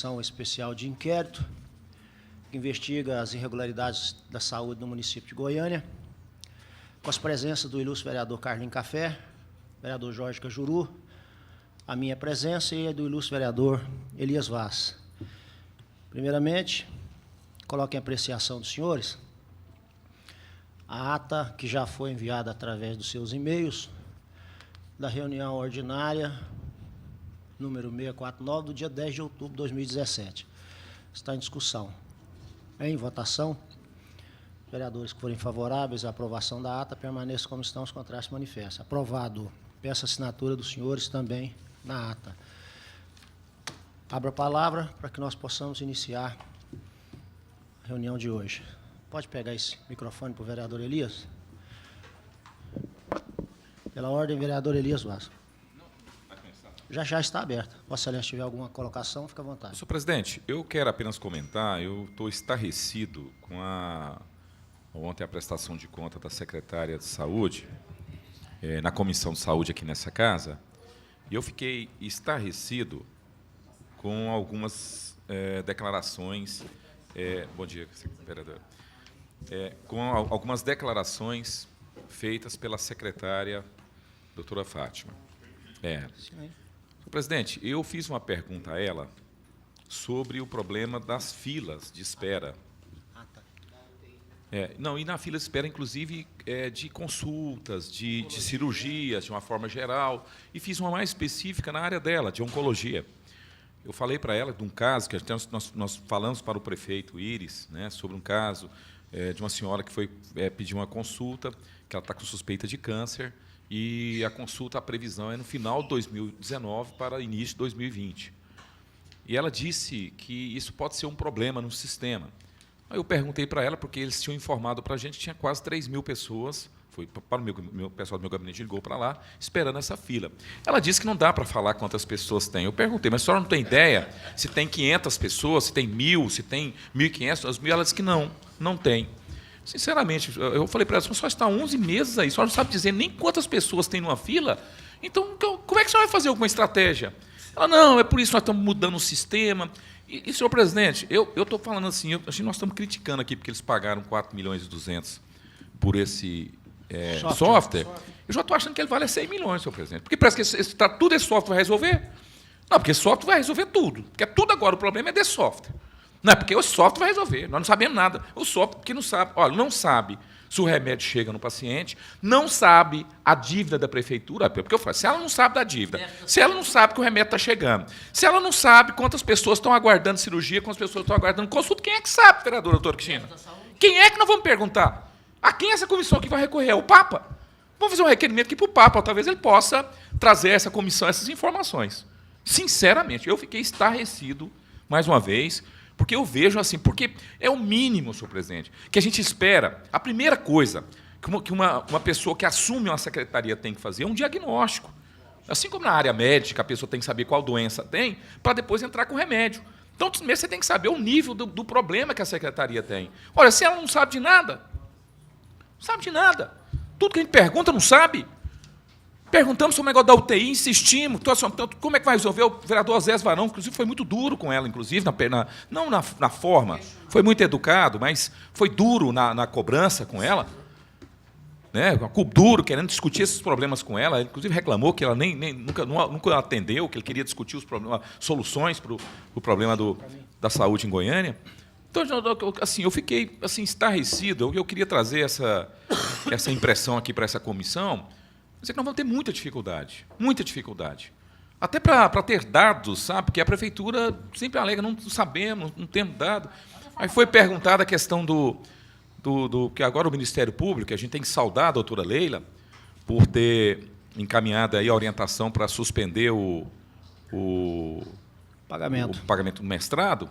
Comissão Especial de Inquérito, que investiga as irregularidades da saúde no município de Goiânia, com as presenças do ilustre vereador Carlinhos Café, vereador Jorge Cajuru, a minha presença e a do ilustre vereador Elias Vaz. Primeiramente, coloco em apreciação dos senhores a ata que já foi enviada através dos seus e-mails da reunião ordinária número 649, do dia 10 de outubro de 2017. Está em discussão. Em votação, vereadores que forem favoráveis à aprovação da ata, permaneçam como estão, os contrários se manifestam. Aprovado. Peço a assinatura dos senhores também na ata. Abro a palavra para que nós possamos iniciar a reunião de hoje. Pode pegar esse microfone para o vereador Elias? Pela ordem, vereador Elias Vaz. Já está aberta. Vossa Excelência, se tiver alguma colocação, fica à vontade. Senhor presidente, eu quero apenas comentar, eu estou estarrecido com ontem a prestação de conta da secretária de Saúde, na Comissão de Saúde aqui nessa casa, e eu fiquei estarrecido com algumas declarações, bom dia, vereador, com algumas declarações feitas pela secretária, doutora Fátima. Presidente, eu fiz uma pergunta a ela sobre o problema das filas de espera. Não, e na fila de espera, inclusive, de consultas, de cirurgias, de uma forma geral, e fiz uma mais específica na área dela, de oncologia. Eu falei para ela de um caso, que nós falamos para o prefeito Íris, né, sobre um caso de uma senhora que foi pedir uma consulta, que ela está com suspeita de câncer, e a consulta, a previsão é no final de 2019 para início de 2020. E ela disse que isso pode ser um problema no sistema. Aí eu perguntei para ela, porque eles tinham informado para a gente que tinha quase 3.000 pessoas, foi para o pessoal do meu gabinete, ligou para lá, esperando essa fila. Ela disse que não dá para falar quantas pessoas tem. Eu perguntei, mas a senhora não tem ideia se tem 500 pessoas, se tem 1.000, se tem 1.500? As 1.000, ela disse que não tem. Sinceramente, eu falei para ela, só está 11 meses aí, a senhora não sabe dizer nem quantas pessoas tem numa fila, então como é que a senhora vai fazer alguma estratégia? Ela, não, é por isso que nós estamos mudando o sistema. E senhor presidente, eu estou falando assim, nós estamos criticando aqui, porque eles pagaram 4.200.000 por esse software. Eu já estou achando que ele vale 100 milhões, senhor presidente, porque parece que tudo esse software vai resolver. Não, porque esse software vai resolver tudo, porque tudo agora, o problema é desse software. Não, é porque o software vai resolver, nós não sabemos nada. O software, porque não sabe, olha, não sabe se o remédio chega no paciente, não sabe a dívida da prefeitura, porque eu falo, se ela não sabe da dívida, se ela não sabe que o remédio está chegando, se ela não sabe quantas pessoas estão aguardando cirurgia, quantas pessoas estão aguardando consulta, quem é que sabe, vereadora doutora Cristina? Quem é que nós vamos perguntar? A quem essa comissão aqui vai recorrer? O Papa? Vamos fazer um requerimento aqui para o Papa, talvez ele possa trazer essa comissão, essas informações. Sinceramente, eu fiquei estarrecido, mais uma vez, porque eu vejo assim, porque é o mínimo, senhor presidente, que a gente espera. A primeira coisa que uma pessoa que assume uma secretaria tem que fazer é um diagnóstico. Assim como na área médica, a pessoa tem que saber qual doença tem, para depois entrar com remédio. Então, primeiro você tem que saber o nível do problema que a secretaria tem. Olha, se ela não sabe de nada, não sabe de nada. Tudo que a gente pergunta, não sabe. Perguntamos sobre o negócio da UTI, insistimos, como é que vai resolver? O vereador Osés Varão, inclusive, foi muito duro com ela, inclusive, não na forma, foi muito educado, mas foi duro na cobrança com ela, né? Duro, querendo discutir esses problemas com ela, inclusive reclamou que ela nunca atendeu, que ele queria discutir os problemas, soluções para o problema da saúde em Goiânia. Então, assim, eu fiquei assim, estarrecido, eu queria trazer essa impressão aqui para essa comissão. Mas é que nós vamos ter muita dificuldade. Até para ter dados, sabe? Porque a prefeitura sempre alega, não sabemos, não temos dados. Aí foi perguntada a questão que agora o Ministério Público, a gente tem que saudar a doutora Leila por ter encaminhado aí a orientação para suspender o pagamento do mestrado.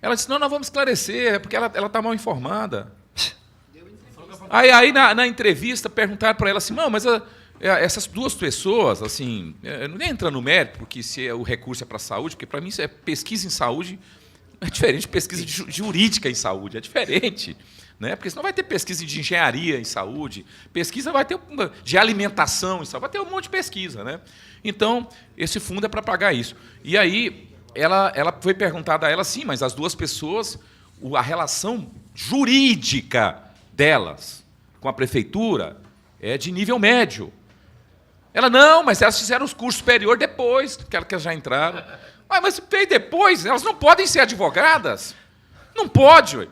Ela disse, não, nós vamos esclarecer, porque ela está mal informada. Aí na entrevista, perguntaram para ela assim, não, mas essas duas pessoas, assim, nem entra no mérito, porque se o recurso é para a saúde, porque para mim isso é pesquisa em saúde, é diferente de pesquisa jurídica em saúde, é diferente. Né? Porque senão vai ter pesquisa de engenharia em saúde, pesquisa vai ter de alimentação em saúde, vai ter um monte de pesquisa. Né? Então, esse fundo é para pagar isso. E aí, ela foi perguntada a ela, sim, mas as duas pessoas, a relação jurídica delas com a prefeitura é de nível médio. Ela, não, mas elas fizeram os cursos superiores depois que elas já entraram. Mas fez depois, elas não podem ser advogadas? Não pode, ué.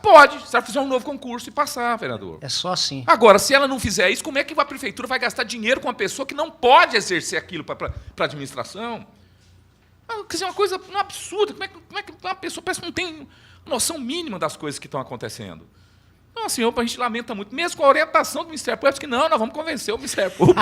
Pode, se ela fizer um novo concurso e passar, vereador. É só assim. Agora, se ela não fizer isso, como é que a prefeitura vai gastar dinheiro com uma pessoa que não pode exercer aquilo para a administração? Quer dizer, uma coisa absurda. Como é que uma pessoa parece que não tem noção mínima das coisas que estão acontecendo? Então, assim, a gente lamenta muito, mesmo com a orientação do Ministério Público, que não, nós vamos convencer o Ministério Público.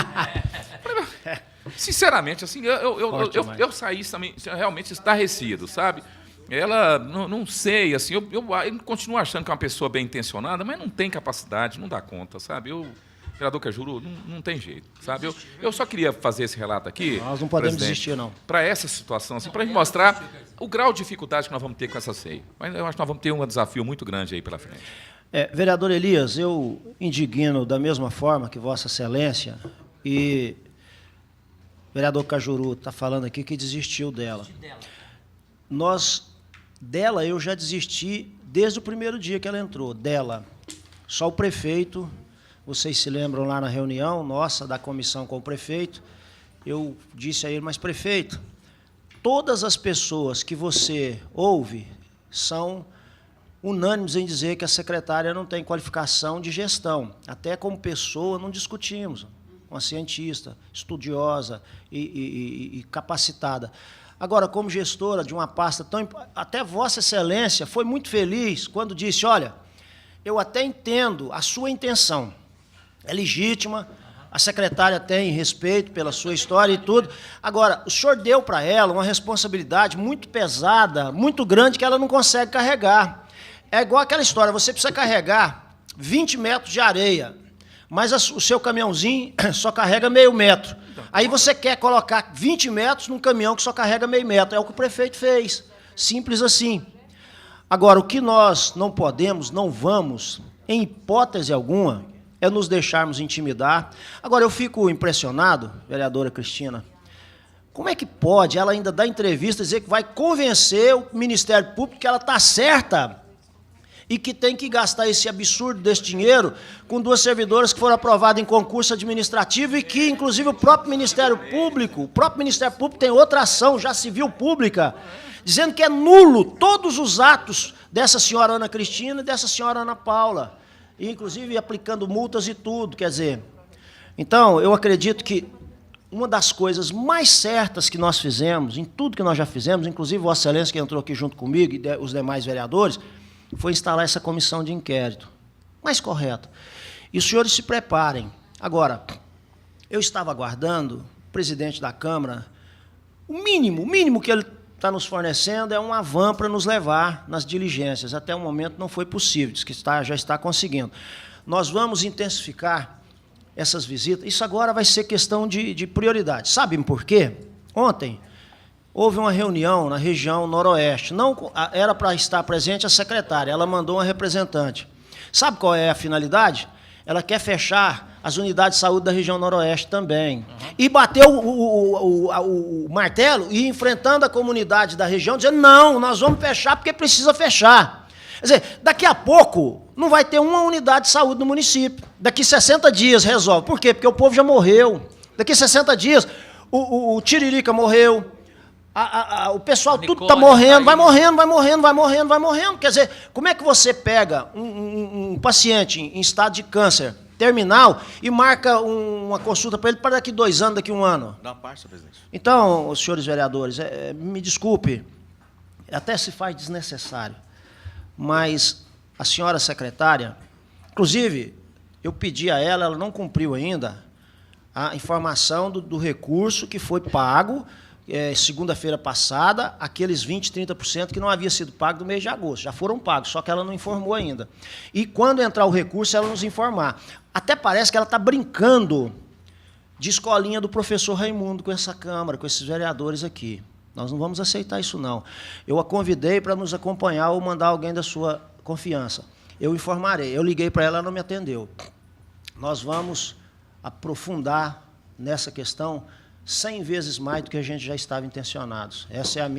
Sinceramente, assim, eu saí também realmente estarrecido, sabe? Ela, não sei, assim, eu continuo achando que é uma pessoa bem intencionada, mas não tem capacidade, não dá conta, sabe? Vereador Cajuru, não tem jeito, sabe? Eu só queria fazer esse relato aqui. Nós não podemos desistir, não. Para essa situação, assim, para a gente mostrar o grau de dificuldade que nós vamos ter com essa CEI. Mas eu acho que nós vamos ter um desafio muito grande aí pela frente. Vereador Elias, eu indigno da mesma forma que Vossa Excelência, e o vereador Cajuru está falando aqui que desistiu dela. Dela eu já desisti desde o primeiro dia que ela entrou, dela. Só o prefeito, vocês se lembram lá na reunião nossa da comissão com o prefeito, eu disse a ele, mas prefeito, todas as pessoas que você ouve são unânimes em dizer que a secretária não tem qualificação de gestão. Até como pessoa não discutimos. Uma cientista, estudiosa e capacitada. Agora, como gestora de uma pasta tão... Até Vossa Excelência foi muito feliz quando disse, olha, eu até entendo a sua intenção, é legítima, a secretária tem respeito pela sua história e tudo. Agora, o senhor deu para ela uma responsabilidade muito pesada, muito grande, que ela não consegue carregar. É igual aquela história, você precisa carregar 20 metros de areia, mas o seu caminhãozinho só carrega meio metro. Aí você quer colocar 20 metros num caminhão que só carrega meio metro. É o que o prefeito fez. Simples assim. Agora, o que nós não podemos, não vamos, em hipótese alguma, é nos deixarmos intimidar. Agora, eu fico impressionado, vereadora Cristina, como é que pode ela ainda dar entrevista e dizer que vai convencer o Ministério Público que ela está certa e que tem que gastar esse absurdo desse dinheiro com duas servidoras que foram aprovadas em concurso administrativo e que, inclusive, o próprio Ministério Público tem outra ação já civil pública, dizendo que é nulo todos os atos dessa senhora Ana Cristina e dessa senhora Ana Paula, e, inclusive, aplicando multas e tudo, quer dizer. Então, eu acredito que uma das coisas mais certas que nós fizemos, em tudo que nós já fizemos, inclusive Vossa Excelência que entrou aqui junto comigo e os demais vereadores, foi instalar essa comissão de inquérito. Mais correto. E os senhores se preparem. Agora, eu estava aguardando o presidente da Câmara, o mínimo que ele está nos fornecendo é uma van para nos levar nas diligências. Até o momento não foi possível, diz que já está conseguindo. Nós vamos intensificar essas visitas. Isso agora vai ser questão de prioridade. Sabem por quê? Ontem houve uma reunião na região noroeste. Não era para estar presente a secretária, ela mandou uma representante. Sabe qual é a finalidade? Ela quer fechar as unidades de saúde da região noroeste também. E bateu o martelo e enfrentando a comunidade da região, dizendo, não, nós vamos fechar porque precisa fechar. Quer dizer, daqui a pouco não vai ter uma unidade de saúde no município. Daqui 60 dias resolve. Por quê? Porque o povo já morreu. Daqui 60 dias o Tiririca morreu. O pessoal tudo está morrendo, vai morrendo. Quer dizer, como é que você pega um paciente em estado de câncer terminal e marca uma consulta para ele para daqui 2 anos, daqui 1 ano? Dá parte, presidente. Então, senhores vereadores, me desculpe, até se faz desnecessário, mas a senhora secretária, inclusive, eu pedi a ela, ela não cumpriu ainda a informação do recurso que foi pago segunda-feira passada, aqueles 20%, 30% que não havia sido pago do mês de agosto. Já foram pagos, só que ela não informou ainda. E quando entrar o recurso, ela nos informar. Até parece que ela está brincando de escolinha do professor Raimundo com essa Câmara, com esses vereadores aqui. Nós não vamos aceitar isso, não. Eu a convidei para nos acompanhar ou mandar alguém da sua confiança. Eu informarei. Eu liguei para ela, ela não me atendeu. Nós vamos aprofundar nessa questão 100 vezes mais do que a gente já estava intencionados. Essa é a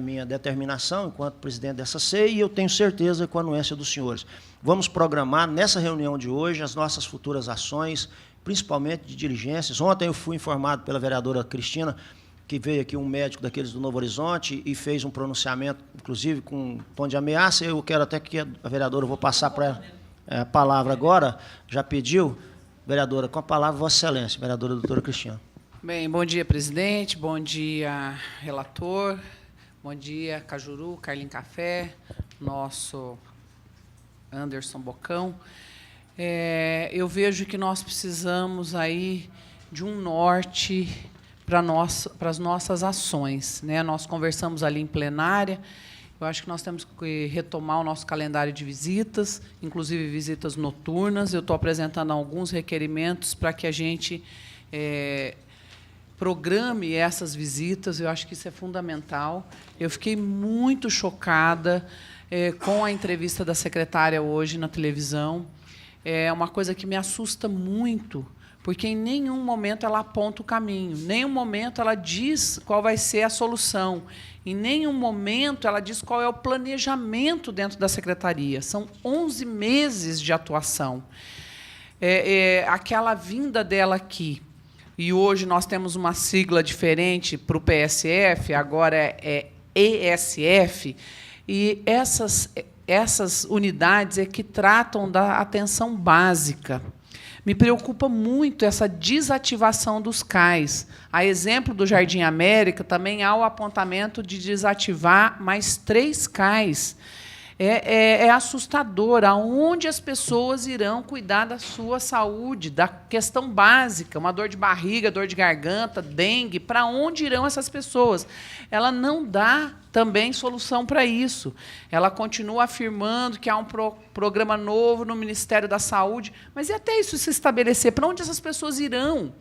minha determinação enquanto presidente dessa CEI, e eu tenho certeza com a anuência dos senhores. Vamos programar nessa reunião de hoje as nossas futuras ações, principalmente de diligências. Ontem eu fui informado pela vereadora Cristina, que veio aqui um médico daqueles do Novo Horizonte e fez um pronunciamento, inclusive com tom de ameaça. Eu quero até que a vereadora, eu vou passar para ela a palavra agora, já pediu. Vereadora, com a palavra, Vossa Excelência, vereadora doutora Cristina. Bem, bom dia, presidente, bom dia, relator, bom dia, Cajuru, Carlinho Café, nosso Anderson Bocão. Eu vejo que nós precisamos aí de um norte para as nossas ações, né? Nós conversamos ali em plenária. Eu acho que nós temos que retomar o nosso calendário de visitas, inclusive visitas noturnas. Eu estou apresentando alguns requerimentos para que a gente programe essas visitas. Eu acho que isso é fundamental. Eu fiquei muito chocada com a entrevista da secretária hoje na televisão. É uma coisa que me assusta muito, porque em nenhum momento ela aponta o caminho, em nenhum momento ela diz qual vai ser a solução, em nenhum momento ela diz qual é o planejamento dentro da secretaria. São 11 meses de atuação. Aquela vinda dela aqui, e hoje nós temos uma sigla diferente para o PSF, agora é ESF, e essas unidades que tratam da atenção básica. Me preocupa muito essa desativação dos CAIs. A exemplo do Jardim América, também há o apontamento de desativar mais 3 CAIs. É assustador aonde as pessoas irão cuidar da sua saúde, da questão básica, uma dor de barriga, dor de garganta, dengue, para onde irão essas pessoas? Ela não dá também solução para isso. Ela continua afirmando que há um programa novo no Ministério da Saúde, mas e até isso se estabelecer? Para onde essas pessoas irão?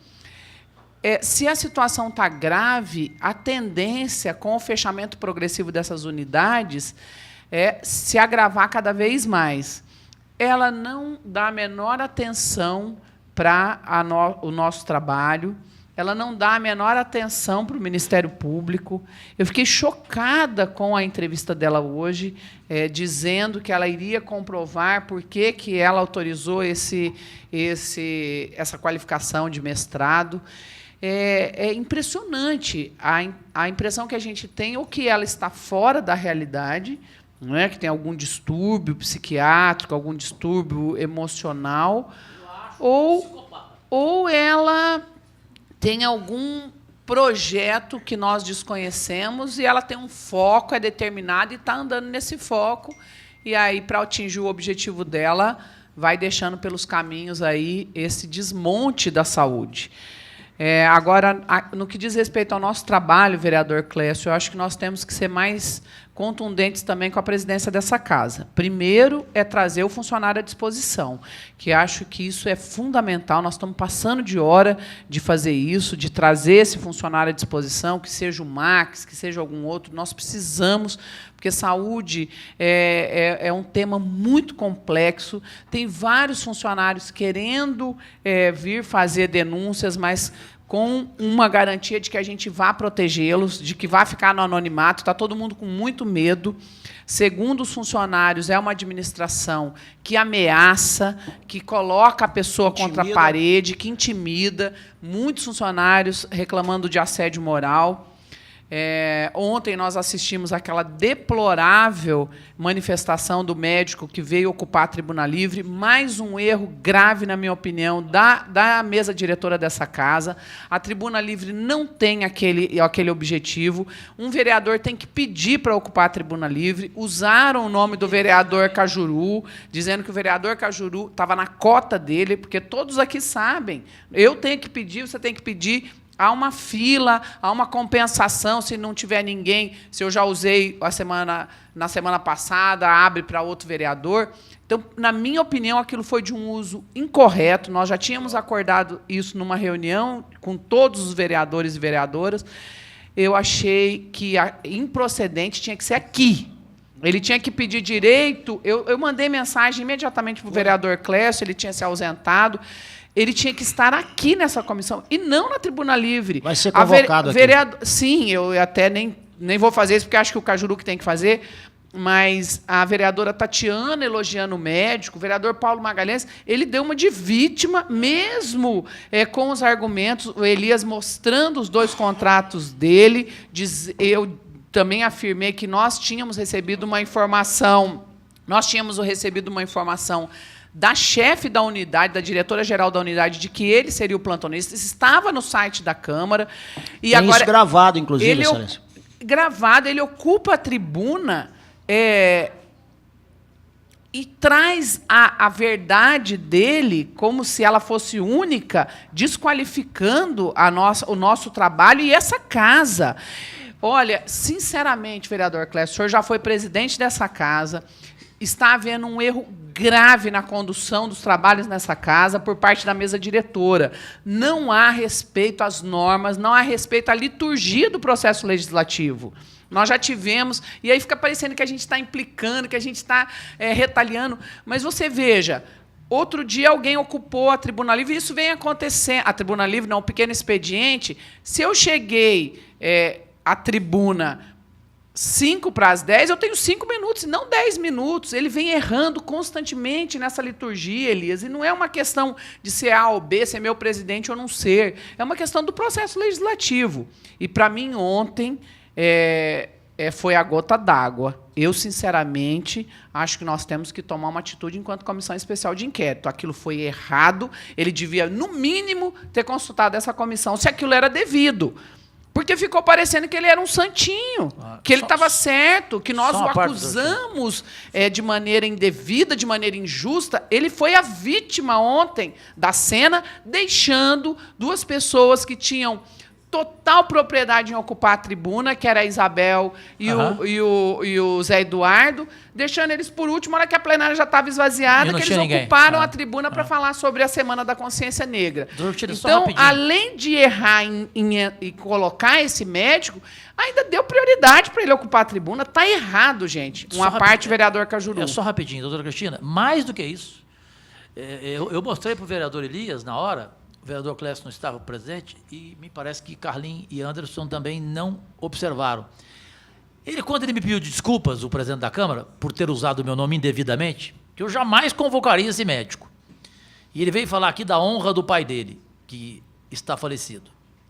Se a situação está grave, a tendência, com o fechamento progressivo dessas unidades, se agravar cada vez mais. Ela não dá a menor atenção para o nosso trabalho, ela não dá a menor atenção para o Ministério Público. Eu fiquei chocada com a entrevista dela hoje, dizendo que ela iria comprovar por que ela autorizou essa qualificação de mestrado. É impressionante a impressão que a gente tem, ou que ela está fora da realidade, não é, que tem algum distúrbio psiquiátrico, algum distúrbio emocional, ou ela tem algum projeto que nós desconhecemos e ela tem um foco, é determinado e está andando nesse foco, e aí, para atingir o objetivo dela, vai deixando pelos caminhos aí esse desmonte da saúde. Agora, no que diz respeito ao nosso trabalho, vereador Clécio, eu acho que nós temos que ser mais contundentes também com a presidência dessa casa. Primeiro, trazer o funcionário à disposição, que acho que isso é fundamental. Nós estamos passando de hora de fazer isso, de trazer esse funcionário à disposição, que seja o Max, que seja algum outro. Nós precisamos, porque saúde é um tema muito complexo. Tem vários funcionários querendo vir fazer denúncias, mas com uma garantia de que a gente vá protegê-los, de que vai ficar no anonimato. Está todo mundo com muito medo. Segundo os funcionários, é uma administração que ameaça, que coloca a pessoa contra a parede, que intimida. Muitos funcionários reclamando de assédio moral. Ontem nós assistimos àquela deplorável manifestação do médico que veio ocupar a tribuna livre, mais um erro grave, na minha opinião, da mesa diretora dessa casa. A tribuna livre não tem aquele objetivo. Um vereador tem que pedir para ocupar a tribuna livre. Usaram o nome do vereador Cajuru, dizendo que o vereador Cajuru estava na cota dele, porque todos aqui sabem. Eu tenho que pedir, você tem que pedir. Há uma fila, há uma compensação, se não tiver ninguém, se eu já usei na semana passada, abre para outro vereador. Então, na minha opinião, aquilo foi de um uso incorreto. Nós já tínhamos acordado isso numa reunião com todos os vereadores e vereadoras. Eu achei que improcedente tinha que ser aqui. Ele tinha que pedir direito. Eu mandei mensagem imediatamente para o vereador Clécio, ele tinha se ausentado. ele tinha que estar aqui nessa comissão e não na tribuna livre. Vai ser convocado aqui. Sim, eu até nem vou fazer isso, porque acho que o Cajuru que tem que fazer, mas a vereadora Tatiana elogiando o médico, o vereador Paulo Magalhães, ele deu uma de vítima, mesmo com os argumentos, o Elias mostrando os 2 contratos dele. Eu também afirmei que nós tínhamos recebido uma informação da chefe da unidade, da diretora-geral da unidade, de que ele seria o plantonista. Isso estava no site da Câmara. E tem agora, isso gravado, inclusive, Excelência. Gravado, ele ocupa a tribuna e traz a verdade dele como se ela fosse única, desqualificando o nosso trabalho e essa casa. Olha, sinceramente, vereador Clécio, o senhor já foi presidente dessa casa, está havendo um erro grave na condução dos trabalhos nessa casa por parte da mesa diretora. Não há respeito às normas, não há respeito à liturgia do processo legislativo. Nós já tivemos, e aí fica parecendo que a gente está implicando, que a gente está retaliando. Mas você veja, outro dia alguém ocupou a tribuna livre, e isso vem acontecendo. A tribuna livre, não, um pequeno expediente. Se eu cheguei à tribuna 5 para as 10, eu tenho 5 minutos, e não 10 minutos. Ele vem errando constantemente nessa liturgia, Elias. E não é uma questão de ser A ou B, ser meu presidente ou não ser. É uma questão do processo legislativo. E, para mim, ontem foi a gota d'água. Eu, sinceramente, acho que nós temos que tomar uma atitude enquanto comissão especial de inquérito. Aquilo foi errado. Ele devia, no mínimo, ter consultado essa comissão, se aquilo era devido. Porque ficou parecendo que ele era um santinho, que ele estava certo, que nós o acusamos de maneira indevida, de maneira injusta. Ele foi a vítima ontem da cena, deixando 2 pessoas que tinham total propriedade em ocupar a tribuna, que era a Isabel e o Zé Eduardo, deixando eles por último, na hora que a plenária já estava esvaziada, que eles ocuparam a tribuna para falar sobre a Semana da Consciência Negra. Então, além de errar em colocar esse médico, ainda deu prioridade para ele ocupar a tribuna. Está errado, gente. Uma parte, vereador Cajuru. Só rapidinho, doutora Cristina. Mais do que isso, eu mostrei para o vereador Elias, na hora, o vereador Clécio não estava presente, e me parece que Carlinhos e Anderson também não observaram. Quando ele me pediu desculpas, o presidente da Câmara, por ter usado o meu nome indevidamente, que eu jamais convocaria esse médico. E ele veio falar aqui da honra do pai dele, que está falecido,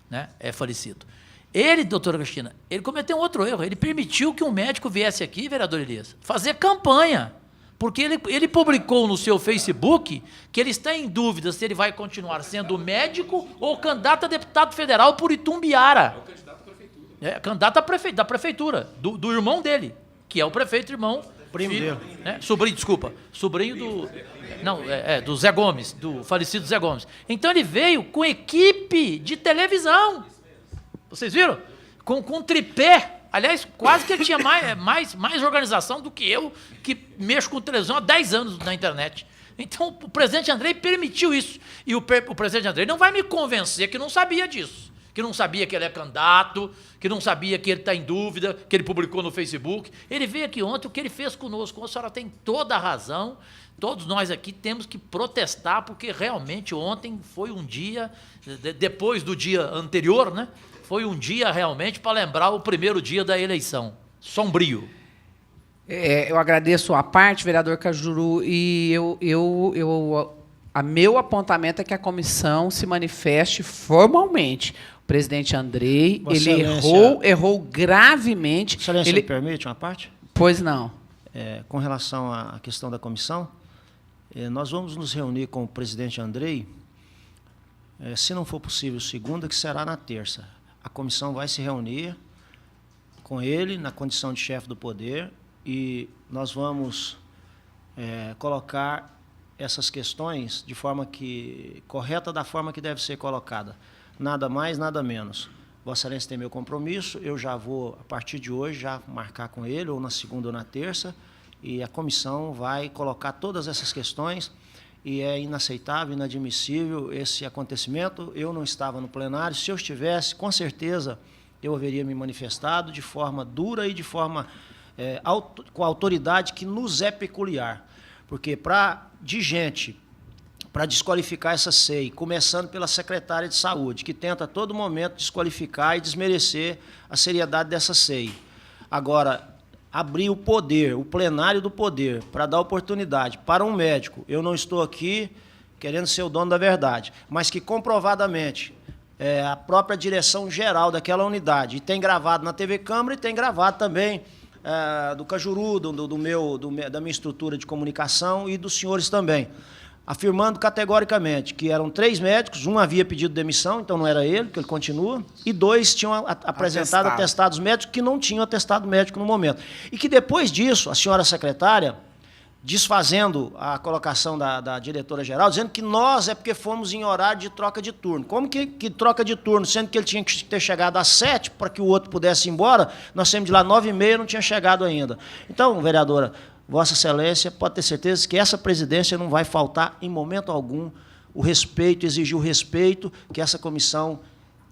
né? É falecido. Ele, doutora Cristina, ele cometeu um outro erro. Ele permitiu que um médico viesse aqui, vereador Elias, fazer campanha. Porque ele publicou no seu Facebook que ele está em dúvida se ele vai continuar sendo médico ou candidato a deputado federal por Itumbiara. É o candidato à prefeitura. Candidato a prefeito, da prefeitura, do irmão dele, que é o prefeito irmão. Primo dele. Né? Sobrinho do... Não, do Zé Gomes, do falecido Zé Gomes. Então ele veio com equipe de televisão. Vocês viram? Com tripé. Aliás, quase que ele tinha mais organização do que eu, que mexo com televisão há 10 anos na internet. Então, o presidente Andrei permitiu isso. E o presidente Andrei não vai me convencer que não sabia disso, que não sabia que ele é candidato, que não sabia que ele está em dúvida, que ele publicou no Facebook. Ele veio aqui ontem, o que ele fez conosco. A senhora tem toda a razão. Todos nós aqui temos que protestar, porque realmente ontem foi um dia, depois do dia anterior, né? Foi um dia realmente para lembrar o primeiro dia da eleição. Sombrio. Eu agradeço a parte, vereador Cajuru, e meu apontamento é que a comissão se manifeste formalmente. O presidente Andrei, ele errou gravemente. Excelência, me permite uma parte? Pois não. Com relação à questão da comissão, nós vamos nos reunir com o presidente Andrei, se não for possível segunda, que será na terça. A comissão vai se reunir com ele, na condição de chefe do poder, e nós vamos colocar essas questões de forma correta, da forma que deve ser colocada. Nada mais, nada menos. Vossa Excelência tem meu compromisso, eu já vou, a partir de hoje, já marcar com ele, ou na segunda ou na terça, e a comissão vai colocar todas essas questões, e é inaceitável, inadmissível esse acontecimento. Eu não estava no plenário, se eu estivesse, com certeza eu haveria me manifestado de forma dura e de forma com a autoridade que nos é peculiar. Porque de gente para desqualificar essa SEI, começando pela secretária de Saúde, que tenta a todo momento desqualificar e desmerecer a seriedade dessa SEI. Agora, abrir o poder, o plenário do poder, para dar oportunidade para um médico, eu não estou aqui querendo ser o dono da verdade, mas que comprovadamente a própria direção geral daquela unidade, e tem gravado na TV Câmara e tem gravado também do Cajuru, da minha estrutura de comunicação e dos senhores também, afirmando categoricamente que eram 3 médicos, um havia pedido demissão, então não era ele, porque ele continua, e 2 tinham apresentado atestados médicos que não tinham atestado médico no momento. E que depois disso, a senhora secretária, desfazendo a colocação da diretora-geral, dizendo que nós é porque fomos em horário de troca de turno. Como que troca de turno? Sendo que ele tinha que ter chegado às 7 para que o outro pudesse ir embora, nós saímos de lá 9h30, não tinha chegado ainda. Então, vereadora, Vossa Excelência pode ter certeza que essa presidência não vai faltar em momento algum o respeito, exigir o respeito que essa comissão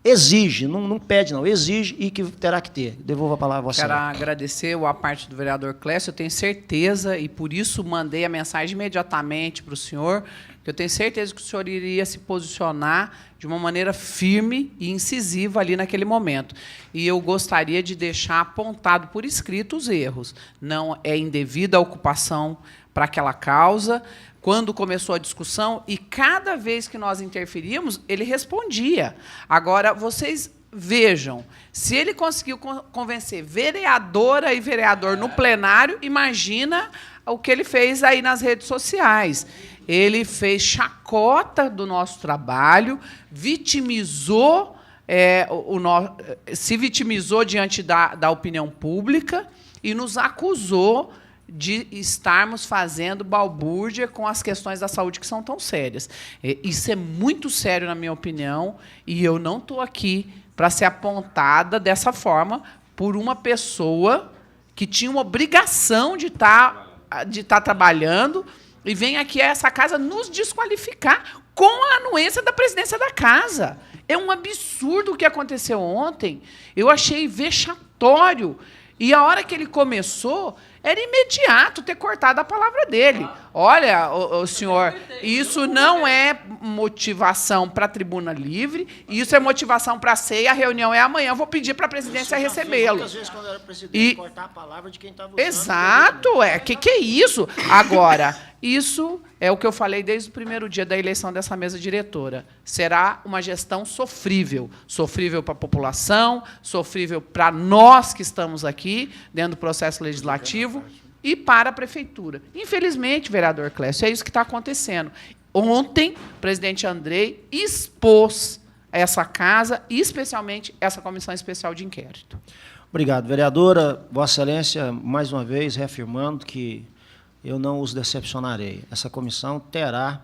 exige, não pede não, exige e que terá que ter. Devolvo a palavra a Vossa Excelência. Quero agradecer a parte do vereador Clécio, eu tenho certeza, e por isso mandei a mensagem imediatamente para o senhor, que eu tenho certeza que o senhor iria se posicionar de uma maneira firme e incisiva ali naquele momento. E eu gostaria de deixar apontado por escrito os erros. Não é indevida a ocupação para aquela causa. Quando começou a discussão, e cada vez que nós interferíamos, ele respondia. Agora, vocês vejam, se ele conseguiu convencer vereadora e vereador no plenário, imagina o que ele fez aí nas redes sociais. Ele fez chacota do nosso trabalho, vitimizou, se vitimizou diante da opinião pública e nos acusou de estarmos fazendo balbúrdia com as questões da saúde que são tão sérias. Isso é muito sério, na minha opinião, e eu não estou aqui para ser apontada dessa forma por uma pessoa que tinha uma obrigação de estar trabalhando e vem aqui a essa casa nos desqualificar com a anuência da presidência da casa. É um absurdo o que aconteceu ontem. Eu achei vexatório. E a hora que ele começou, era imediato ter cortado a palavra dele. Olha, o senhor, isso não é motivação para a tribuna livre, isso é motivação para a ceia, a reunião é amanhã, eu vou pedir para a presidência recebê-lo. Muitas vezes, quando era presidente, cortar a palavra de quem estava usando. Exato, que é isso? Agora, isso é o que eu falei desde o primeiro dia da eleição dessa mesa diretora. Será uma gestão sofrível. Sofrível para a população, sofrível para nós que estamos aqui, dentro do processo legislativo, e para a prefeitura. Infelizmente, vereador Clécio, é isso que está acontecendo. Ontem, o presidente Andrei expôs essa casa, e especialmente essa comissão especial de inquérito. Obrigado, vereadora. Vossa Excelência, mais uma vez, reafirmando que eu não os decepcionarei. Essa comissão terá,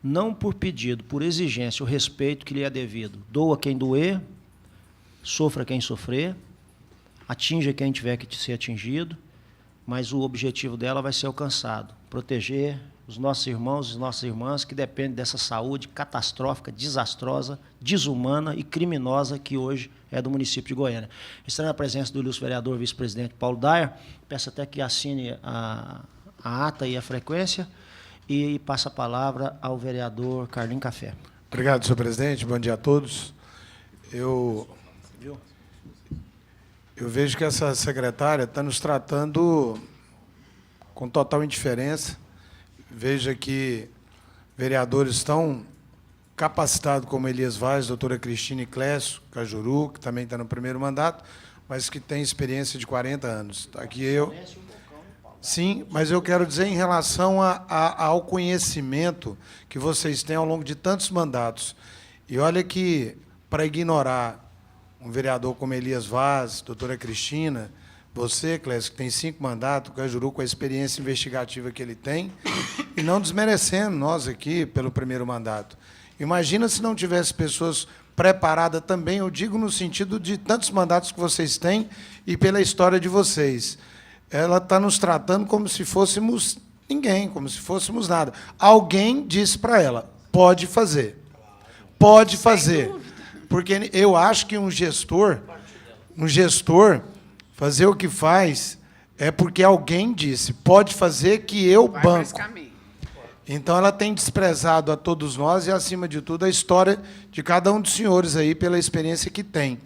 não por pedido, por exigência, o respeito que lhe é devido. Doa quem doer, sofra quem sofrer, atinja quem tiver que ser atingido, mas o objetivo dela vai ser alcançado, proteger os nossos irmãos e nossas irmãs que dependem dessa saúde catastrófica, desastrosa, desumana e criminosa que hoje é do município de Goiânia. Estando na presença do ilustre vereador vice-presidente Paulo Dayer, peço até que assine a ata e a frequência e passo a palavra ao vereador Carlinho Café. Obrigado, senhor presidente. Bom dia a todos. Eu vejo que essa secretária está nos tratando com total indiferença. Veja que vereadores tão capacitados como Elias Vaz, doutora Cristina Clécio, Cajuru, que também está no primeiro mandato, mas que tem experiência de 40 anos. Aqui eu... Sim, mas eu quero dizer em relação ao conhecimento que vocês têm ao longo de tantos mandatos. E olha que, para ignorar um vereador como Elias Vaz, doutora Cristina, você, Clécio, que tem 5 mandatos, o Cajuru, com a experiência investigativa que ele tem, e não desmerecendo nós aqui pelo primeiro mandato. Imagina se não tivesse pessoas preparadas também, eu digo no sentido de tantos mandatos que vocês têm e pela história de vocês. Ela está nos tratando como se fôssemos ninguém, como se fôssemos nada. Alguém disse para ela, pode fazer. Pode fazer. Porque eu acho que um gestor fazer o que faz é porque alguém disse, pode fazer que eu banco. Então, ela tem desprezado a todos nós e, acima de tudo, a história de cada um dos senhores aí, pela experiência que tem.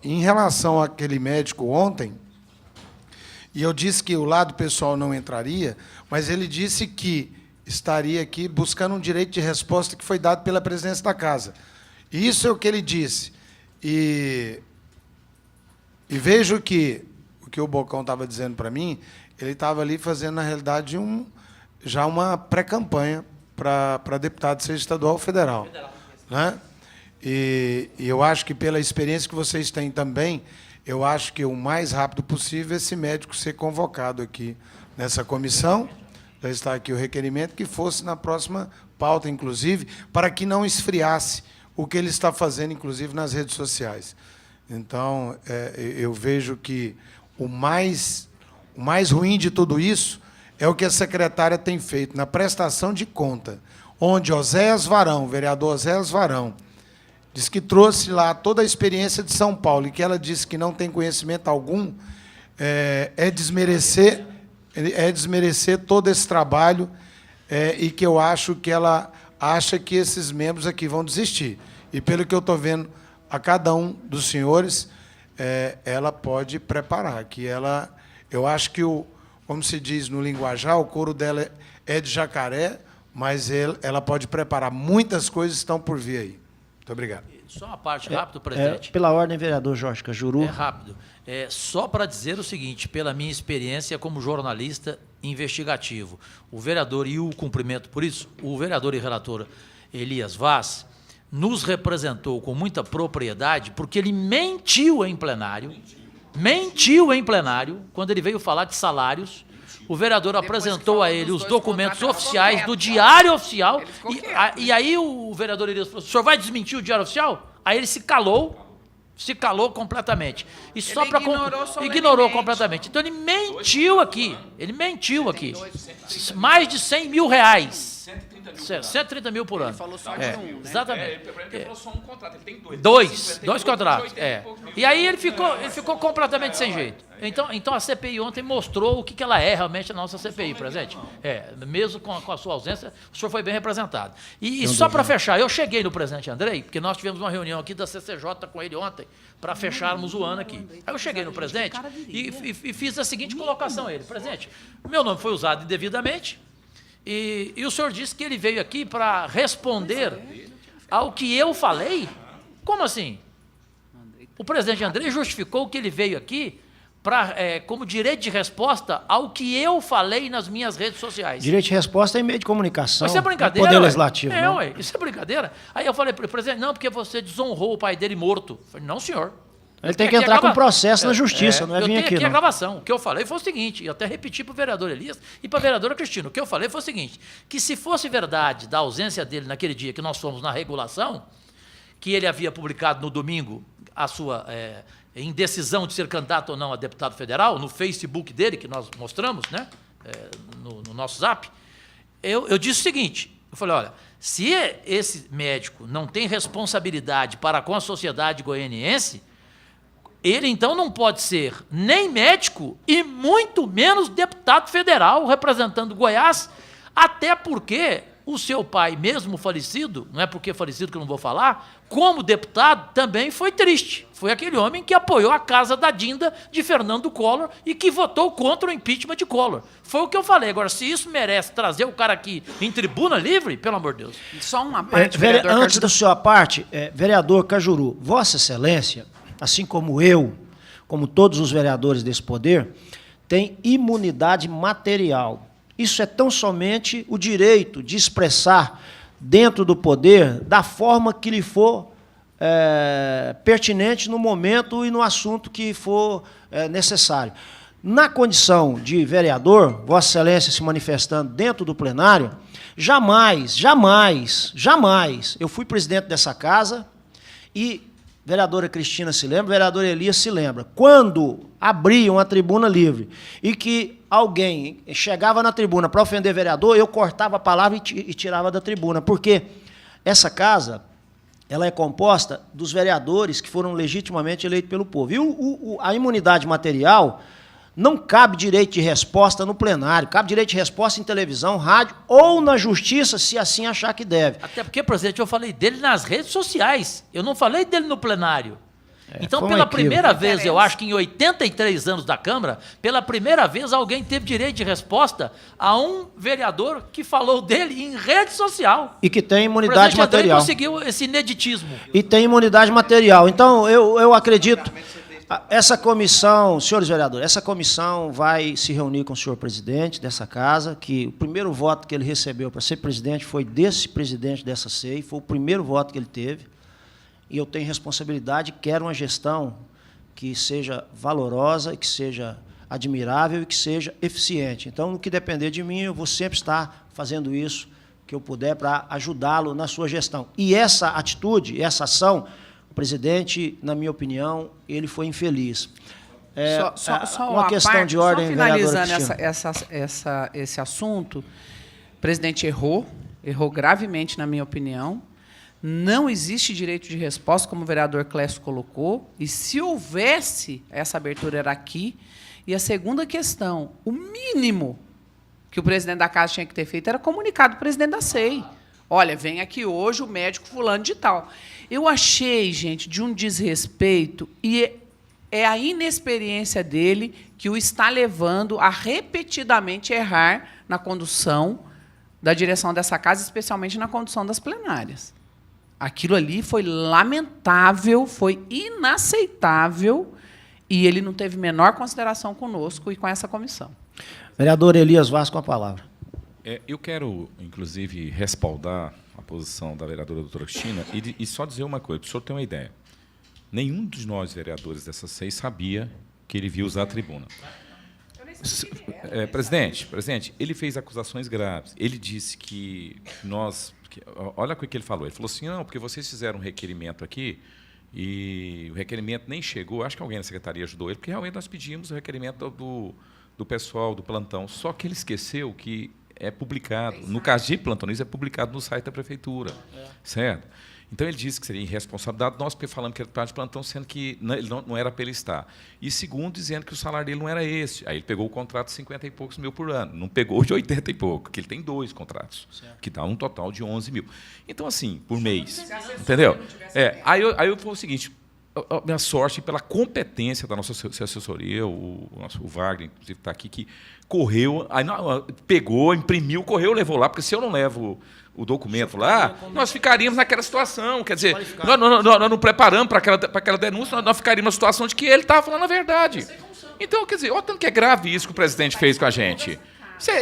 Em relação àquele médico ontem, e eu disse que o lado pessoal não entraria, mas ele disse que estaria aqui buscando um direito de resposta que foi dado pela presidência da casa. E isso é o que ele disse. E vejo que o que o Bocão estava dizendo para mim, ele estava ali fazendo, na realidade, já uma pré-campanha para deputado, seja estadual ou federal. Né? E eu acho que, pela experiência que vocês têm também, eu acho que o mais rápido possível esse médico ser convocado aqui nessa comissão, já está aqui o requerimento, que fosse na próxima pauta, inclusive, para que não esfriasse o que ele está fazendo, inclusive, nas redes sociais. Então, eu vejo que o mais ruim de tudo isso é o que a secretária tem feito na prestação de conta, onde Oséias Varão, o vereador Oséias Varão, diz que trouxe lá toda a experiência de São Paulo e que ela disse que não tem conhecimento algum, é desmerecer todo esse trabalho, e que eu acho que ela acha que esses membros aqui vão desistir. E, pelo que eu estou vendo a cada um dos senhores, ela pode preparar, que eu acho que, como se diz no linguajar, o couro dela é de jacaré, mas ela pode preparar. Muitas coisas estão por vir aí. Muito obrigado. Só uma parte rápida, presidente. Pela ordem, vereador Jorge Cajuru. Rápido. Só para dizer o seguinte, pela minha experiência como jornalista investigativo, o vereador, e o cumprimento por isso, o vereador e relator Elias Vaz nos representou com muita propriedade, porque ele mentiu em plenário, quando ele veio falar de salários. O vereador apresentou a ele os documentos oficiais do Diário Oficial, e aí o vereador Elias falou: o senhor vai desmentir o Diário Oficial? Aí ele se calou completamente. E só para ignorou completamente. Então ele mentiu aqui. Mais de 100 mil reais. 130 mil por ano. Ele falou só de um. Exatamente. Ele falou só um contrato, ele tem Dois contratos. E aí ele ficou completamente sem jeito. Então a CPI ontem mostrou o que ela é realmente a nossa CPI, presidente. Mesmo com a sua ausência, o senhor foi bem representado. E só para fechar, eu cheguei no presidente Andrei, porque nós tivemos uma reunião aqui da CCJ com ele ontem, para fecharmos o ano aqui. Aí eu cheguei no presidente e fiz a seguinte colocação a ele: presidente, meu nome foi usado indevidamente, e o senhor disse que ele veio aqui para responder ao que eu falei? Como assim? O presidente Andrei justificou que ele veio aqui como direito de resposta ao que eu falei nas minhas redes sociais. Direito de resposta é em meio de comunicação. Isso é brincadeira. Poder legislativo. Isso é brincadeira. Aí eu falei para o presidente: não, porque você desonrou o pai dele morto. Eu falei: não, senhor. Ele tem que entrar com processo na justiça, não é vir aqui. Eu tenho aqui a gravação. O que eu falei foi o seguinte, e até repeti para o vereador Elias e para a vereadora Cristina. O que eu falei foi o seguinte: que se fosse verdade da ausência dele naquele dia que nós fomos na regulação, que ele havia publicado no domingo a sua indecisão de ser candidato ou não a deputado federal, no Facebook dele, que nós mostramos, né, no nosso Zap, eu disse o seguinte: eu falei, olha, se esse médico não tem responsabilidade para com a sociedade goianiense, ele então não pode ser nem médico e muito menos deputado federal representando Goiás, até porque o seu pai, mesmo falecido, não é porque é falecido que eu não vou falar, como deputado também foi triste. Foi aquele homem que apoiou a casa da Dinda de Fernando Collor e que votou contra o impeachment de Collor. Foi o que eu falei. Agora, se isso merece trazer o cara aqui em tribuna livre, pelo amor de Deus. Só uma parte, vereador Antes Cajuru. da sua parte, vereador Cajuru, Vossa Excelência, assim como eu, como todos os vereadores desse poder, tem imunidade material. Isso é tão somente o direito de expressar dentro do poder da forma que lhe for pertinente no momento e no assunto que for necessário. Na condição de vereador, Vossa Excelência se manifestando dentro do plenário, jamais eu fui presidente dessa casa e vereadora Cristina se lembra, vereador Elias se lembra, quando abriam a tribuna livre e que alguém chegava na tribuna para ofender vereador, eu cortava a palavra e tirava da tribuna, porque essa casa ela é composta dos vereadores que foram legitimamente eleitos pelo povo. E a imunidade material Não cabe direito de resposta no plenário, cabe direito de resposta em televisão, rádio ou na justiça, se assim achar que deve. Até porque, presidente, eu falei dele nas redes sociais. Eu não falei dele no plenário. Então, foi um pela equívoco. primeira vez, eu acho que em 83 anos da Câmara, pela primeira vez alguém teve direito de resposta a um vereador que falou dele em rede social. E que tem O imunidade presidente André material. conseguiu esse ineditismo. E tem imunidade material. Então, eu acredito, essa comissão, senhores vereadores, essa comissão vai se reunir com o senhor presidente dessa casa, que o primeiro voto que ele recebeu para ser presidente foi desse presidente dessa SEI, foi o primeiro voto que ele teve. E eu tenho responsabilidade, quero uma gestão que seja valorosa, que seja admirável e que seja eficiente. Então, no que depender de mim, eu vou sempre estar fazendo isso que eu puder para ajudá-lo na sua gestão. E essa atitude, essa ação, o presidente, na minha opinião, ele foi infeliz. Só uma questão parte, de ordem, só finalizando vereadora esse assunto, o presidente errou gravemente, na minha opinião. Não existe direito de resposta, como o vereador Clécio colocou, e se houvesse, essa abertura era aqui. E a segunda questão, o mínimo que o presidente da casa tinha que ter feito era comunicado ao presidente da SEI. Olha, vem aqui hoje o médico fulano de tal. Eu achei, gente, de um desrespeito, e é a inexperiência dele que o está levando a repetidamente errar na condução da direção dessa casa, especialmente na condução das plenárias. Aquilo ali foi lamentável, foi inaceitável, e ele não teve menor consideração conosco e com essa comissão. Vereador Elias Vaz, com a palavra. Eu quero, inclusive, respaldar a posição da vereadora doutora Cristina e só dizer uma coisa, para o senhor ter uma ideia. Nenhum de nós, vereadores dessa SEI, sabia que ele viu usar a tribuna. Presidente, ele fez acusações graves. Ele disse que nós... olha o que ele falou. Ele falou assim, não, porque vocês fizeram um requerimento aqui e o requerimento nem chegou. Acho que alguém na secretaria ajudou ele, porque realmente nós pedimos o requerimento do pessoal do plantão. Só que ele esqueceu que é publicado, no caso de plantonismo, é publicado no site da prefeitura. Certo? Então, ele disse que seria irresponsabilidade nós, porque falamos que era parte de plantão, sendo que ele não era para ele estar. E, segundo, dizendo que o salário dele não era esse. Aí ele pegou o contrato de 50 e poucos mil por ano. Não pegou de 80 e pouco, porque ele tem 2 contratos, que dá um total de 11 mil. Então, assim, por mês. Entendeu? Aí eu falo o seguinte, a minha sorte pela competência da nossa assessoria, o Wagner, inclusive, está aqui, que correu, aí pegou, imprimiu, correu, levou lá, porque se eu não levo o documento lá, nós ficaríamos naquela situação. Quer dizer, nós não preparamos para aquela denúncia, nós ficaríamos na situação de que ele estava falando a verdade. Então, quer dizer, olha tanto que é grave isso que o presidente fez com a gente.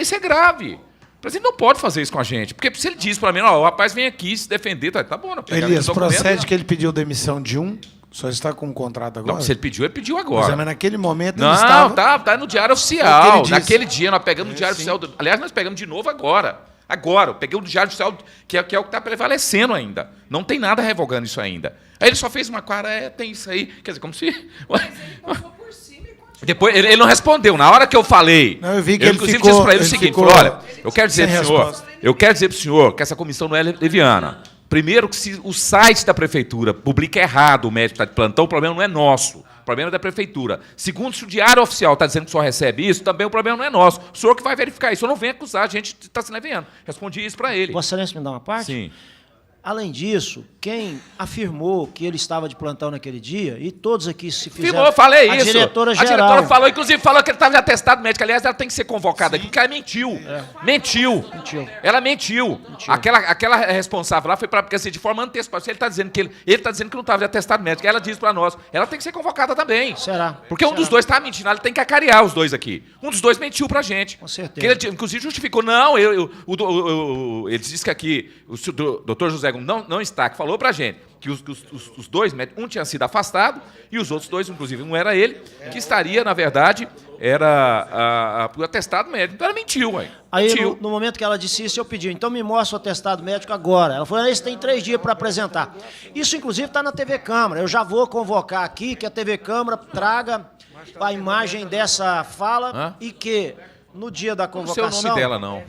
Isso é grave. O presidente não pode fazer isso com a gente, porque se ele diz para mim, o rapaz vem aqui se defender, tá bom. Elias, procede que ele pediu demissão de um, só está com um contrato agora? Não, se ele pediu agora. Mas naquele momento não, ele estava... tá no Diário Oficial. Naquele dia, nós pegamos no Diário Oficial. Aliás, nós pegamos de novo agora. Agora, eu peguei o Diário Oficial, que é o que está prevalecendo ainda. Não tem nada revogando isso ainda. Aí ele só fez uma cara, tem isso aí. Quer dizer, como se... Depois, ele não respondeu. Na hora que eu falei, não, eu vi que eu ele inclusive ficou, disse para ele o seguinte, falou, olha, eu quero dizer para o senhor que essa comissão não é leviana. Primeiro, que se o site da prefeitura publica errado o médico está de plantão, o problema não é nosso. O problema é da prefeitura. Segundo, se o Diário Oficial está dizendo que o senhor recebe isso, também o problema não é nosso. O senhor que vai verificar isso. O senhor não vem acusar a gente de estar se leviando. Respondi isso para ele. Vossa Excelência me dá uma parte? Sim. Além disso, quem afirmou que ele estava de plantão naquele dia, e todos aqui se fizeram... Afirmou, falei isso. Diretora-geral. A diretora falou, inclusive, falou que ele estava de atestado médico. Aliás, ela tem que ser convocada aqui, porque ela mentiu. Mentiu. Ela mentiu. Aquela responsável lá foi para... Porque, assim, de forma antecipada, ele está dizendo que ele está dizendo que não estava de atestado médico. Ela disse para nós. Ela tem que ser convocada também. Será? Porque um dos dois estava mentindo. Ela tem que acarear os dois aqui. Um dos dois mentiu para a gente. Com certeza. Que ele, inclusive, justificou. Não, ele disse que aqui o doutor José Gomes não está, que falou para a gente que os dois médicos, um tinha sido afastado e os outros dois, inclusive, não era ele, que estaria, na verdade, era o atestado médico. Então, ela mentiu, ué. Aí, no momento que ela disse isso, eu pedi, então me mostra o atestado médico agora. Ela falou, esse tem 3 dias para apresentar. Isso, inclusive, está na TV Câmara. Eu já vou convocar aqui que a TV Câmara traga a imagem dessa fala e que, no dia da convocação... Não sei o nome dela, não.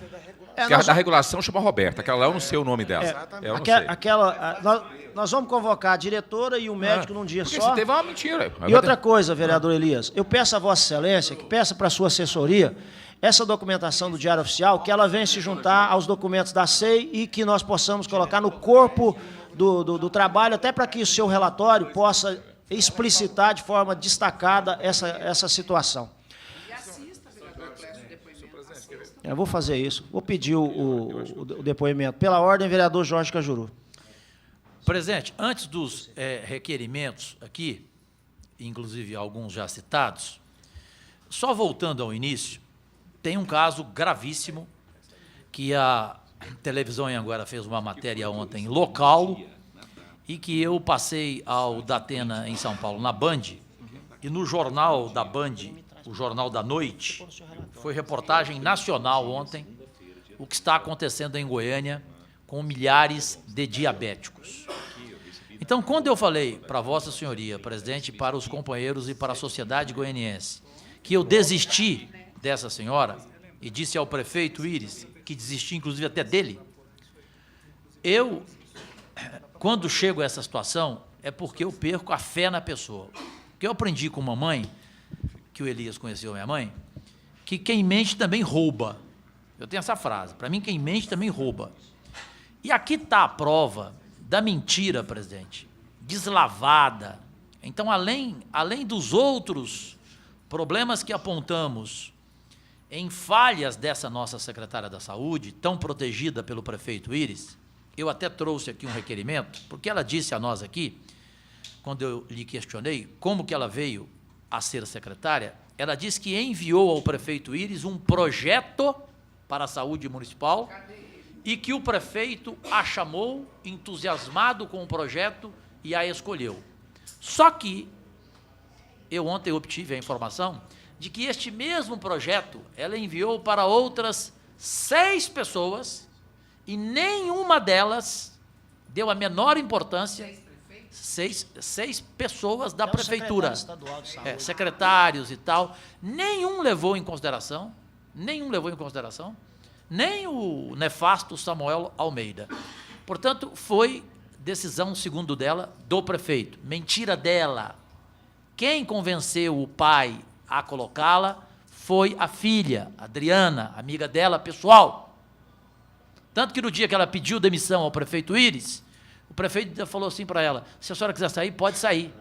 Porque a da regulação chama Roberta, aquela lá eu não sei o nome dela. Eu não sei. Nós vamos convocar a diretora e o médico num dia Porque só. você teve uma mentira. E outra coisa, vereador Elias, eu peço a Vossa Excelência, que peça para a sua assessoria, essa documentação do Diário Oficial, que ela venha se juntar aos documentos da SEI e que nós possamos colocar no corpo do trabalho, até para que o seu relatório possa explicitar de forma destacada essa situação. Eu vou fazer isso. Vou pedir o depoimento. Pela ordem, vereador Jorge Cajuru. Presidente, antes dos requerimentos aqui, inclusive alguns já citados, só voltando ao início, tem um caso gravíssimo que a televisão Anhanguera fez uma matéria ontem local e que eu passei ao Datena em São Paulo, na Band, e no jornal da Band, o Jornal da Noite, foi reportagem nacional ontem, o que está acontecendo em Goiânia com milhares de diabéticos. Então, quando eu falei para Vossa Senhoria, presidente, para os companheiros e para a sociedade goianiense, que eu desisti dessa senhora, e disse ao prefeito Íris, que desisti inclusive até dele, eu, quando chego a essa situação, é porque eu perco a fé na pessoa. Porque eu aprendi com mamãe, que o Elias conheceu minha mãe, que quem mente também rouba. Eu tenho essa frase, para mim quem mente também rouba. E aqui está a prova da mentira, presidente, deslavada. Então, além dos outros problemas que apontamos em falhas dessa nossa secretária da Saúde, tão protegida pelo prefeito Íris, eu até trouxe aqui um requerimento, porque ela disse a nós aqui, quando eu lhe questionei como que ela veio a ser secretária, ela disse que enviou ao prefeito Íris um projeto para a saúde municipal e que o prefeito a chamou, entusiasmado com o projeto, e a escolheu. Só que eu ontem obtive a informação de que este mesmo projeto ela enviou para outras 6 pessoas e nenhuma delas deu a menor importância. 6 pessoas da prefeitura, secretários e tal, nenhum levou em consideração, nem o nefasto Samuel Almeida. Portanto, foi decisão, segundo dela, do prefeito. Mentira dela. Quem convenceu o pai a colocá-la foi a filha, Adriana, amiga dela, pessoal. Tanto que no dia que ela pediu demissão ao prefeito Íris, o prefeito falou assim para ela, se a senhora quiser sair, pode sair.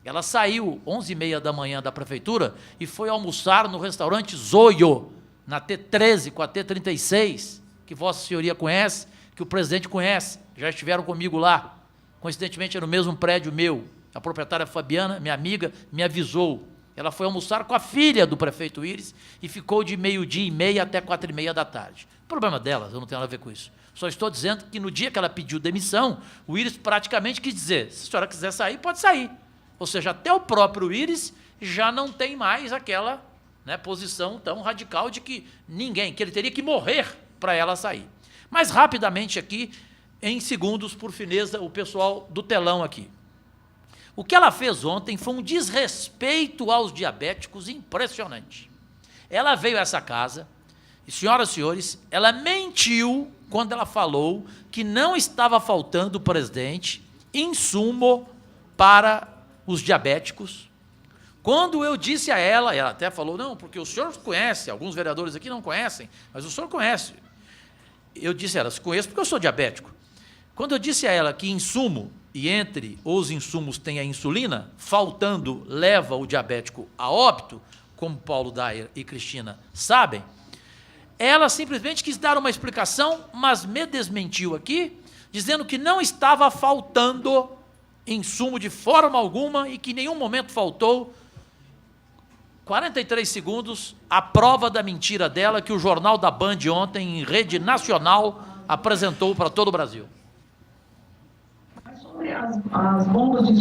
Ela saiu 11h30 da manhã da prefeitura e foi almoçar no restaurante Zoio, na T13 com a T36, que Vossa Senhoria conhece, que o presidente conhece, já estiveram comigo lá. Coincidentemente, era no mesmo prédio meu. A proprietária Fabiana, minha amiga, me avisou. Ela foi almoçar com a filha do prefeito Íris e ficou de 12h30 até 4h30 da tarde. O problema delas, eu não tenho nada a ver com isso. Só estou dizendo que no dia que ela pediu demissão, o Íris praticamente quis dizer, se a senhora quiser sair, pode sair. Ou seja, até o próprio Íris já não tem mais aquela posição tão radical de que que ele teria que morrer para ela sair. Mas rapidamente aqui, em segundos, por fineza, o pessoal do telão aqui. O que ela fez ontem foi um desrespeito aos diabéticos impressionante. Ela veio a essa casa, e, senhoras e senhores, ela mentiu quando ela falou que não estava faltando, presidente, insumo para os diabéticos. Quando eu disse a ela até falou, não, porque o senhor conhece, alguns vereadores aqui não conhecem, mas o senhor conhece. Eu disse a ela, conheço porque eu sou diabético. Quando eu disse a ela que insumo, e entre os insumos tem a insulina, faltando leva o diabético a óbito, como Paulo Dayer e Cristina sabem, ela simplesmente quis dar uma explicação, mas me desmentiu aqui, dizendo que não estava faltando insumo de forma alguma e que em nenhum momento faltou. 43 segundos, a prova da mentira dela que o Jornal da Band ontem, em rede nacional, apresentou para todo o Brasil. Sobre as bombas de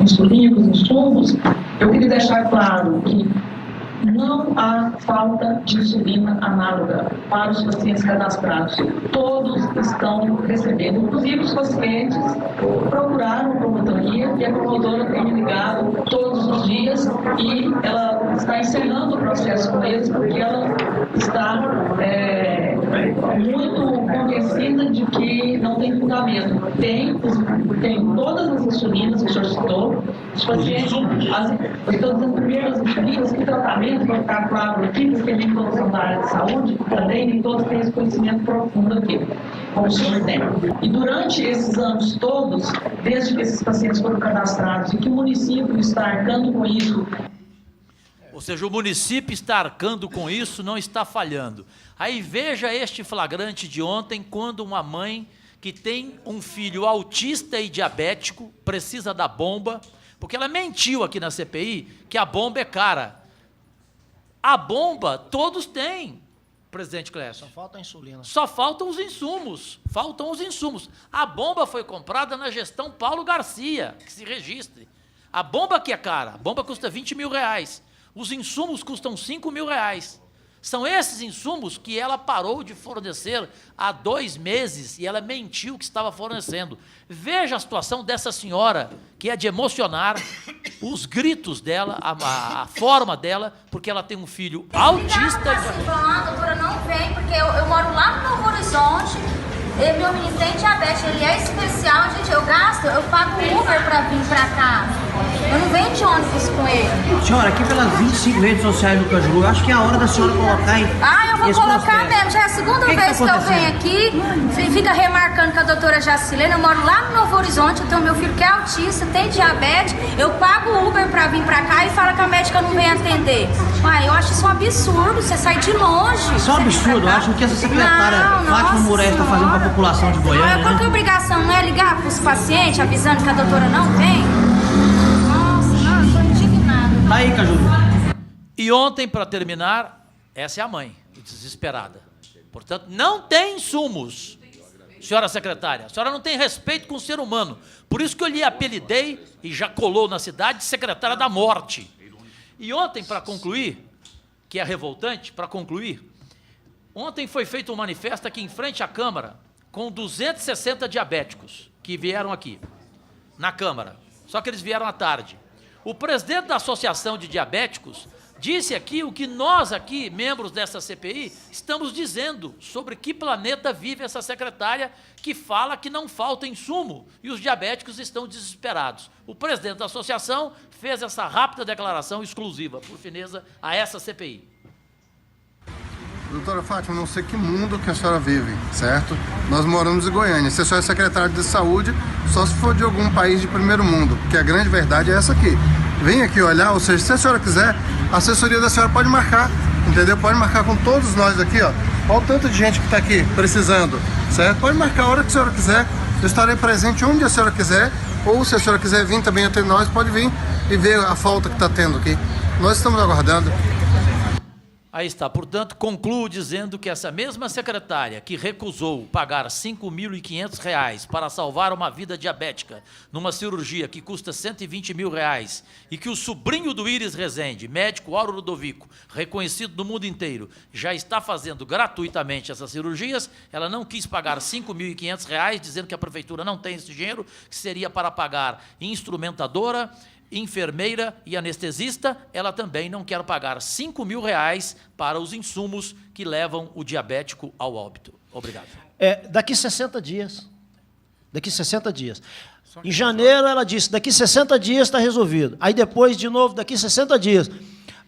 insulínicos, insumos, eu queria deixar claro que não há falta de insulina análoga para os pacientes cadastrados. Todos estão recebendo, inclusive os pacientes procuraram a promotoria e a promotora tem me ligado todos os dias e ela está encerrando o processo com eles porque ela está muito convencida de que não tem fundamento. Tem todas as insulinas que o senhor citou. Os pacientes, eu estou dizendo primeiro as insulinas, que tratamento, para ficar claro aqui, porque nem todos são da área de saúde, também nem todos têm esse conhecimento profundo aqui, como o senhor tem. E durante esses anos todos, desde que esses pacientes foram cadastrados, e que o município está arcando com isso. Ou seja, o município está arcando com isso, não está falhando. Aí veja este flagrante de ontem, quando uma mãe que tem um filho autista e diabético precisa da bomba, porque ela mentiu aqui na CPI que a bomba é cara. A bomba todos têm, presidente Clécio. Só falta a insulina. Só faltam os insumos. Faltam os insumos. A bomba foi comprada na gestão Paulo Garcia, que se registre. A bomba que é cara, a bomba custa R$20 mil. Os insumos custam R$5 mil. São esses insumos que ela parou de fornecer há 2 meses e ela mentiu que estava fornecendo. Veja a situação dessa senhora, que é de emocionar, os gritos dela, a forma dela, porque ela tem um filho autista. A doutora não vem, porque eu moro lá no Novo Horizonte. E meu menino tem diabetes, ele é especial, gente, eu pago Uber pra vir pra cá. Eu não venho de ônibus com ele. Senhora, aqui pelas 25 redes sociais do Cajuru, eu acho que é a hora da senhora colocar em... Ah, eu vou colocar mesmo, já é a segunda vez que eu venho aqui, fica remarcando com a doutora Jacilene, eu moro lá no Novo Horizonte, eu tenho meu filho que é autista, tem diabetes, eu pago Uber pra vir pra cá e fala que a médica não vem atender. Uai, eu acho isso um absurdo, você sai de longe. Isso é um absurdo, eu acho que essa secretária Fátima Moraes está fazendo com a população de Goiânia, qual que é a obrigação, não é ligar pros pacientes avisando que a doutora não vem? Nossa, eu tô indignada. Tá aí, Cajuru. E ontem, para terminar, essa é a mãe, desesperada. Portanto, não tem insumos, senhora secretária. A senhora não tem respeito com o ser humano. Por isso que eu lhe apelidei, e já colou na cidade, de secretária da morte. E ontem, para concluir, que é revoltante, para concluir, ontem foi feito um manifesto aqui em frente à Câmara, com 260 diabéticos que vieram aqui, na Câmara. Só que eles vieram à tarde. O presidente da Associação de Diabéticos disse aqui o que nós aqui, membros dessa CPI, estamos dizendo sobre que planeta vive essa secretária que fala que não falta insumo e os diabéticos estão desesperados. O presidente da associação fez essa rápida declaração exclusiva, por fineza, a essa CPI. Doutora Fátima, não sei que mundo que a senhora vive, certo? Nós moramos em Goiânia. Se a senhora é secretária de saúde, só se for de algum país de primeiro mundo, porque a grande verdade é essa aqui. Vem aqui olhar, ou seja, se a senhora quiser, a assessoria da senhora pode marcar, entendeu? Pode marcar com todos nós aqui, ó. Olha o tanto de gente que está aqui precisando, certo? Pode marcar a hora que a senhora quiser. Eu estarei presente onde a senhora quiser, ou se a senhora quiser vir também até nós, pode vir e ver a falta que está tendo aqui. Nós estamos aguardando. Aí está, portanto, concluo dizendo que essa mesma secretária que recusou pagar R$ 5.500 para salvar uma vida diabética numa cirurgia que custa R$ 120 mil e que o sobrinho do Íris Rezende, médico Auro Ludovico, reconhecido no mundo inteiro, já está fazendo gratuitamente essas cirurgias, ela não quis pagar R$ 5.500, dizendo que a prefeitura não tem esse dinheiro, que seria para pagar instrumentadora, enfermeira e anestesista. Ela também não quer pagar R$ 5 mil para os insumos que levam o diabético ao óbito. Obrigado. Daqui 60 dias. Daqui 60 dias. Em janeiro, ela disse, daqui 60 dias está resolvido. Aí depois, de novo, daqui 60 dias.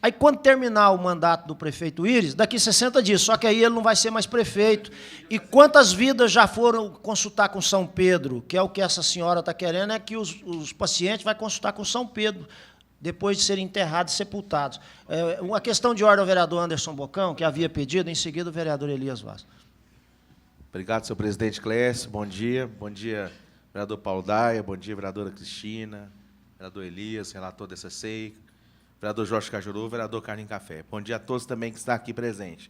Aí, quando terminar o mandato do prefeito Íris, daqui 60 dias, só que aí ele não vai ser mais prefeito. E quantas vidas já foram consultar com São Pedro, que é o que essa senhora está querendo, é que os pacientes vão consultar com São Pedro, depois de serem enterrados e sepultados. Uma questão de ordem ao vereador Anderson Bocão, que havia pedido, em seguida o vereador Elias Vaz. Obrigado, senhor presidente Clécio. Bom dia, vereador Paulo Daia, bom dia, vereadora Cristina, vereador Elias, relator dessa SEI, vereador Jorge Cajuru, vereador Carlinhos Café. Bom dia a todos também que estão aqui presentes.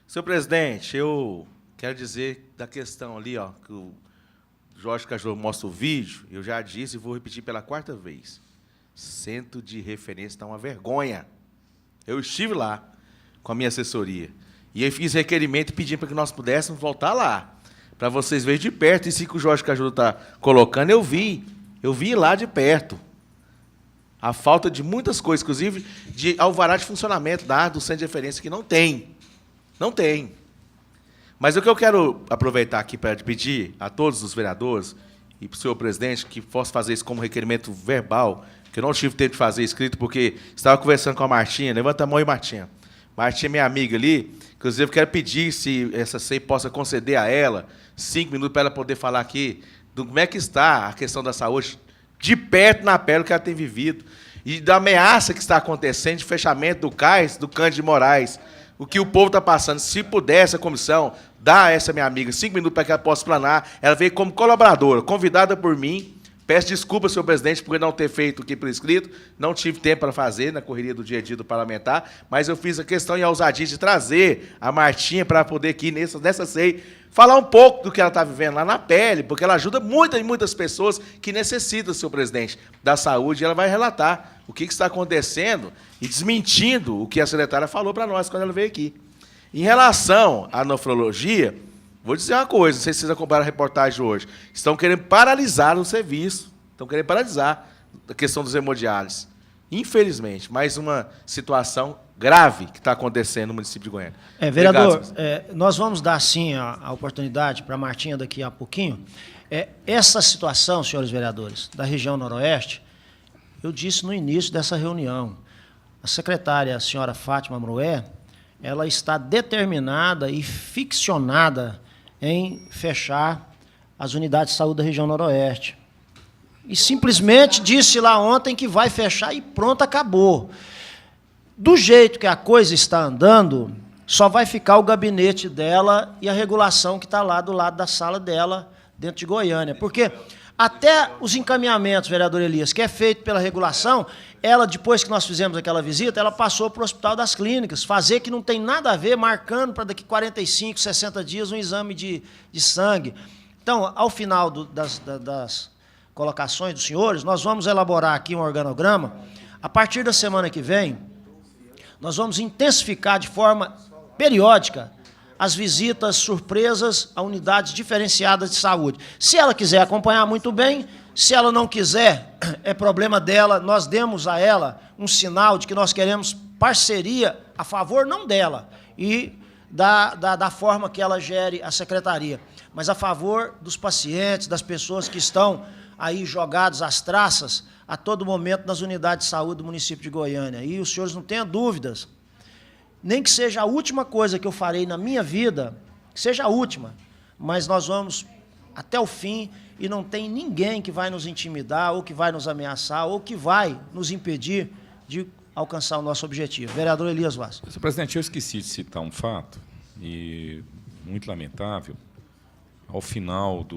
Senhor presidente, eu quero dizer da questão ali, ó, que o Jorge Cajuru mostra o vídeo, eu já disse e vou repetir pela 4ª vez. Centro de referência está uma vergonha. Eu estive lá com a minha assessoria e eu fiz requerimento pedindo para que nós pudéssemos voltar lá, para vocês verem de perto. Isso que o Jorge Cajuru está colocando, eu vi lá de perto. A falta de muitas coisas, inclusive de alvará de funcionamento do centro de referência, que não tem. Não tem. Mas o que eu quero aproveitar aqui para pedir a todos os vereadores e para o senhor presidente que possa fazer isso como requerimento verbal, que eu não tive tempo de fazer escrito, porque estava conversando com a Martinha. Levanta a mão aí, Martinha. Martinha é minha amiga ali. Inclusive, eu quero pedir se essa SEI possa conceder a ela 5 minutos para ela poder falar aqui do como é que está a questão da saúde, de perto na pele que ela tem vivido, e da ameaça que está acontecendo de fechamento do CAIS, do Cândido de Moraes. O que o povo está passando. Se pudesse a comissão dar a essa minha amiga 5 minutos para que ela possa explanar, ela veio como colaboradora, convidada por mim. Peço desculpas, senhor presidente, por não ter feito aqui por escrito. Não tive tempo para fazer na correria do dia a dia do parlamentar, mas eu fiz a questão e a ousadia de trazer a Martinha para poder aqui, nessa SEI, falar um pouco do que ela está vivendo lá na pele, porque ela ajuda muitas pessoas que necessitam, senhor presidente, da saúde, e ela vai relatar o que está acontecendo e desmentindo o que a secretária falou para nós quando ela veio aqui. Em relação à nefrologia, vou dizer uma coisa, não sei se vocês acompanharam a reportagem de hoje. Estão querendo paralisar o serviço. Estão querendo paralisar a questão dos hemodiálises. Infelizmente, mais uma situação grave que está acontecendo no município de Goiânia. Vereador, nós vamos dar, sim, a oportunidade para a Martinha daqui a pouquinho. Essa situação, senhores vereadores, da região noroeste, eu disse no início dessa reunião, a secretária, a senhora Fátima Mrué, ela está determinada e ficcionada em fechar as unidades de saúde da região noroeste. E simplesmente disse lá ontem que vai fechar e pronto, acabou. Do jeito que a coisa está andando, só vai ficar o gabinete dela e a regulação que está lá do lado da sala dela, dentro de Goiânia. Porque até os encaminhamentos, vereador Elias, que é feito pela regulação, ela, depois que nós fizemos aquela visita, ela passou para o Hospital das Clínicas, fazer que não tem nada a ver, marcando para daqui 45, 60 dias um exame de sangue. Então, ao final das colocações dos senhores, nós vamos elaborar aqui um organograma. A partir da semana que vem, nós vamos intensificar de forma periódica as visitas surpresas a unidades diferenciadas de saúde. Se ela quiser acompanhar, muito bem. Se ela não quiser, é problema dela. Nós demos a ela um sinal de que nós queremos parceria a favor, não dela, e da forma que ela gere a secretaria, mas a favor dos pacientes, das pessoas que estão aí jogados às traças a todo momento nas unidades de saúde do município de Goiânia. E os senhores não tenham dúvidas, nem que seja a última coisa que eu farei na minha vida, que seja a última, mas nós vamos até o fim e não tem ninguém que vai nos intimidar, ou que vai nos ameaçar, ou que vai nos impedir de alcançar o nosso objetivo. Vereador Elias Vaz. Senhor presidente, eu esqueci de citar um fato, e muito lamentável. Ao final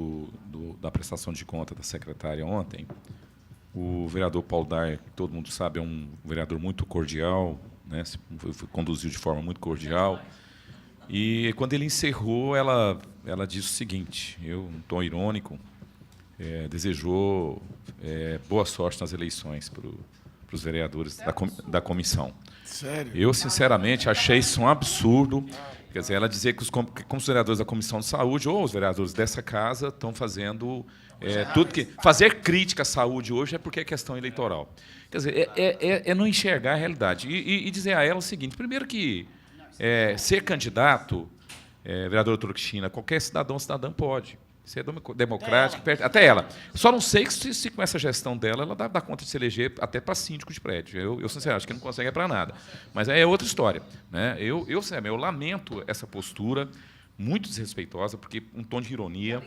da prestação de conta da secretária ontem, o vereador Paulo Daia, que todo mundo sabe, é um vereador muito cordial, né, conduziu de forma muito cordial, e quando ele encerrou, ela disse o seguinte, um tom irônico, desejou boa sorte nas eleições para os vereadores da comissão. Sério? Eu, sinceramente, achei isso um absurdo. Quer dizer, ela dizer que como os vereadores da Comissão de Saúde ou os vereadores dessa casa estão fazendo tudo que... Fazer crítica à saúde hoje é porque é questão eleitoral. Quer dizer, é não enxergar a realidade. E dizer a ela o seguinte, primeiro que ser candidato, vereadora Cristina, qualquer cidadã pode. Isso é democrático, até ela. Só não sei se com essa gestão dela, ela dá conta de se eleger até para síndico de prédio. Eu sinceramente, acho que não consegue para nada. Mas é outra história. Né? Eu lamento essa postura muito desrespeitosa, porque um tom de ironia.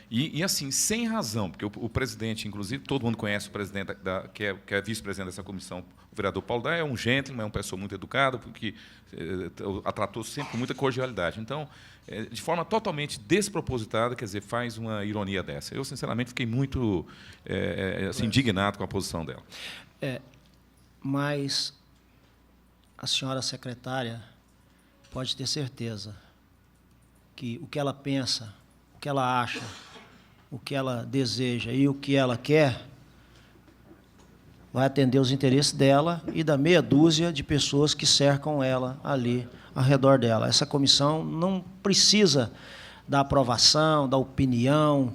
E assim, sem razão, porque o presidente, inclusive, todo mundo conhece o presidente, que é vice-presidente dessa comissão, o vereador Paulo Daia, é um gentleman, é uma pessoa muito educada, porque a tratou sempre com muita cordialidade. Então, de forma totalmente despropositada, quer dizer, faz uma ironia dessa. Eu, sinceramente, fiquei muito assim, indignado com a posição dela. Mas a senhora secretária pode ter certeza que o que ela pensa, o que ela acha, o que ela deseja e o que ela quer vai atender os interesses dela e da meia dúzia de pessoas que cercam ela ali ao redor dela. Essa comissão não precisa da aprovação, da opinião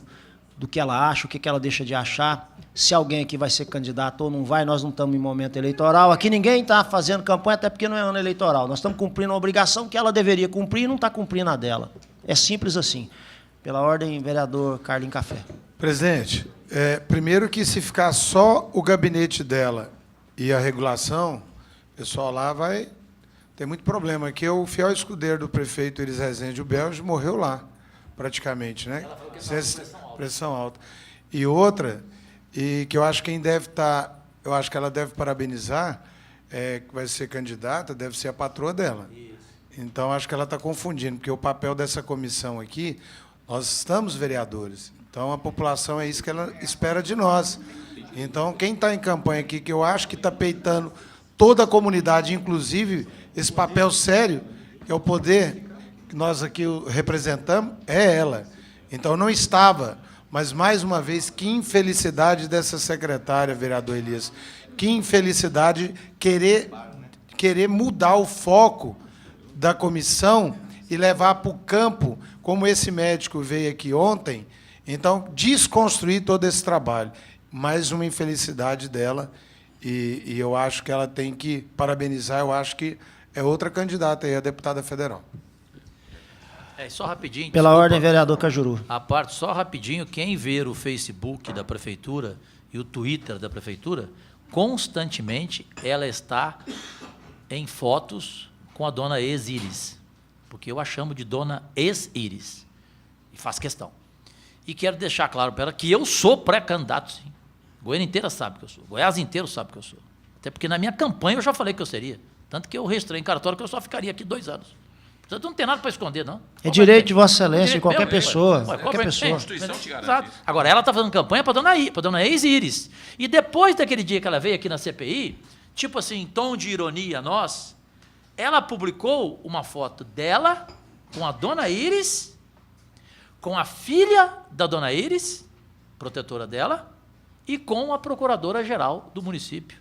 do que ela acha, o que ela deixa de achar, se alguém aqui vai ser candidato ou não vai, nós não estamos em momento eleitoral. Aqui ninguém está fazendo campanha, até porque não é ano eleitoral. Nós estamos cumprindo uma obrigação que ela deveria cumprir e não está cumprindo a dela. É simples assim. Pela ordem, vereador Carlinho Café. Presidente, primeiro que se ficar só o gabinete dela e a regulação, o pessoal lá vai ter muito problema. Aqui é o fiel escudeiro do prefeito Iris Rezende, o Belge, morreu lá, praticamente, né? Ela falou que pressão alta. E outra, e que eu acho que quem deve estar, eu acho que ela deve parabenizar, que vai ser candidata, deve ser a patroa dela. Isso. Então, acho que ela está confundindo, porque o papel dessa comissão aqui, nós estamos vereadores. Então, a população é isso que ela espera de nós. Então, quem está em campanha aqui, que eu acho que está peitando toda a comunidade, inclusive esse papel sério, que é o poder que nós aqui representamos, é ela. Então, não estava, mas, mais uma vez, que infelicidade dessa secretária, vereador Elias, que infelicidade querer mudar o foco da comissão e levar para o campo, como esse médico veio aqui ontem, então, desconstruir todo esse trabalho. Mais uma infelicidade dela, e eu acho que ela tem que parabenizar, eu acho que é outra candidata aí, a deputada federal. Só rapidinho. Pela ordem, vereador Cajuru. A parte, só rapidinho, quem ver o Facebook da Prefeitura e o Twitter da Prefeitura, constantemente ela está em fotos com a dona ex-Iris, porque eu a chamo de dona ex-Iris, e faz questão. E quero deixar claro para ela que eu sou pré-candidato, sim. Goiânia inteira sabe que eu sou. Goiás inteiro sabe que eu sou. Até porque na minha campanha eu já falei que eu seria. Tanto que eu registrei em cartório que eu só ficaria aqui 2 anos. Portanto, não tem nada para esconder, não. É direito de Vossa Excelência, de qualquer pessoa. Qualquer pessoa. Exato. Agora, ela está fazendo campanha para a dona ex-Iris. E depois daquele dia que ela veio aqui na CPI, tipo assim, em tom de ironia a nós, ela publicou uma foto dela com a dona Iris, com a filha da dona Iris, protetora dela, e com a procuradora-geral do município,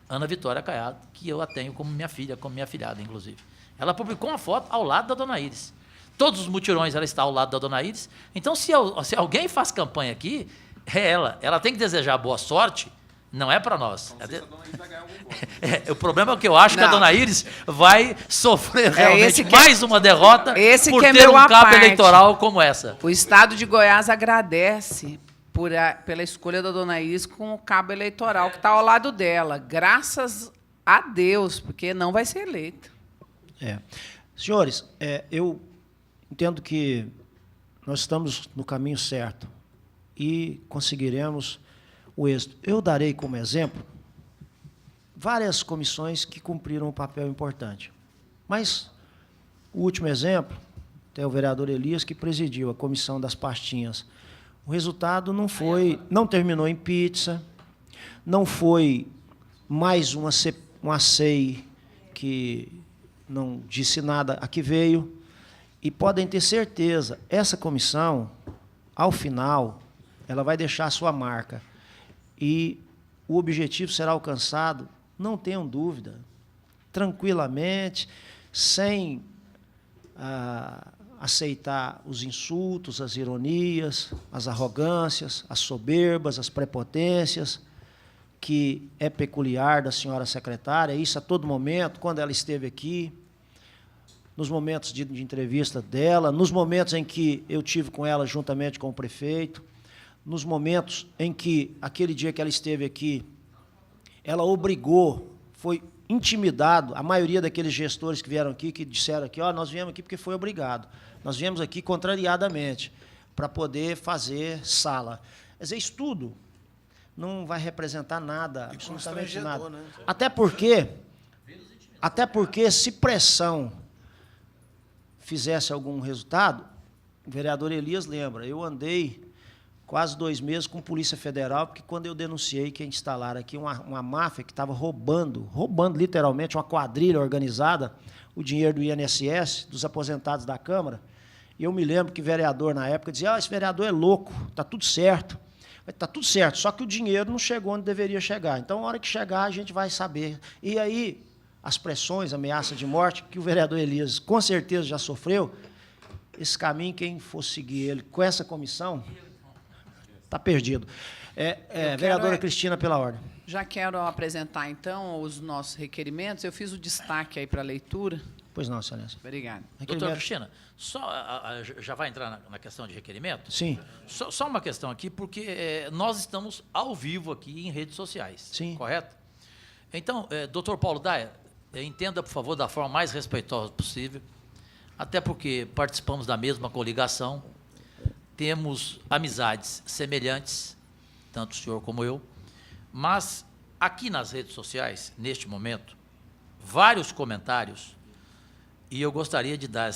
Ana Vitória Caiado, que eu a tenho como minha filha, como minha afilhada, inclusive. Ela publicou uma foto ao lado da dona Iris. Todos os mutirões ela está ao lado da dona Iris. Então, se alguém faz campanha aqui, é ela. Ela tem que desejar boa sorte, não é para nós. O problema é que eu acho que a dona Iris vai sofrer realmente mais uma derrota por ter um cabo eleitoral como essa. O Estado de Goiás agradece pela escolha da dona Iris com o cabo eleitoral que está ao lado dela. Graças a Deus, porque não vai ser eleita. Senhores, eu entendo que nós estamos no caminho certo e conseguiremos o êxito. Eu darei como exemplo várias comissões que cumpriram um papel importante. Mas o último exemplo é o vereador Elias, que presidiu a comissão das pastinhas. O resultado não terminou em pizza, não foi mais uma CEI que não disse nada a que veio, e podem ter certeza, essa comissão, ao final, ela vai deixar a sua marca, e o objetivo será alcançado, não tenham dúvida, tranquilamente, sem aceitar os insultos, as ironias, as arrogâncias, as soberbas, as prepotências, que é peculiar da senhora secretária, isso a todo momento, quando ela esteve aqui, nos momentos de entrevista dela, nos momentos em que eu tive com ela juntamente com o prefeito, nos momentos em que, aquele dia que ela esteve aqui, ela obrigou, foi intimidado, a maioria daqueles gestores que vieram aqui, que disseram aqui, nós viemos aqui porque foi obrigado, nós viemos aqui contrariadamente, para poder fazer sala. Quer dizer, isso tudo não vai representar nada, absolutamente nada. Né? Até porque, se pressão fizesse algum resultado, o vereador Elias lembra, eu andei quase 2 meses com Polícia Federal, porque quando eu denunciei que instalaram aqui uma máfia que estava roubando literalmente, uma quadrilha organizada, o dinheiro do INSS, dos aposentados da Câmara, e eu me lembro que o vereador, na época, dizia, esse vereador é louco, está tudo certo. Está tudo certo, só que o dinheiro não chegou onde deveria chegar. Então, na hora que chegar, a gente vai saber. E aí, as pressões, ameaça de morte, que o vereador Elias, com certeza, já sofreu, esse caminho, quem for seguir ele com essa comissão, Está perdido. Vereadora Cristina, pela ordem. Já quero apresentar, então, os nossos requerimentos. Eu fiz o destaque aí para a leitura. Pois não, excelência. Obrigado. Doutora Cristina, já vai entrar na questão de requerimento? Sim. Só uma questão aqui, porque nós estamos ao vivo aqui em redes sociais. Sim. Correto? Então, doutor Paulo Daia, entenda, por favor, da forma mais respeitosa possível, até porque participamos da mesma coligação, temos amizades semelhantes, tanto o senhor como eu, mas aqui nas redes sociais, neste momento, vários comentários, e eu gostaria de dar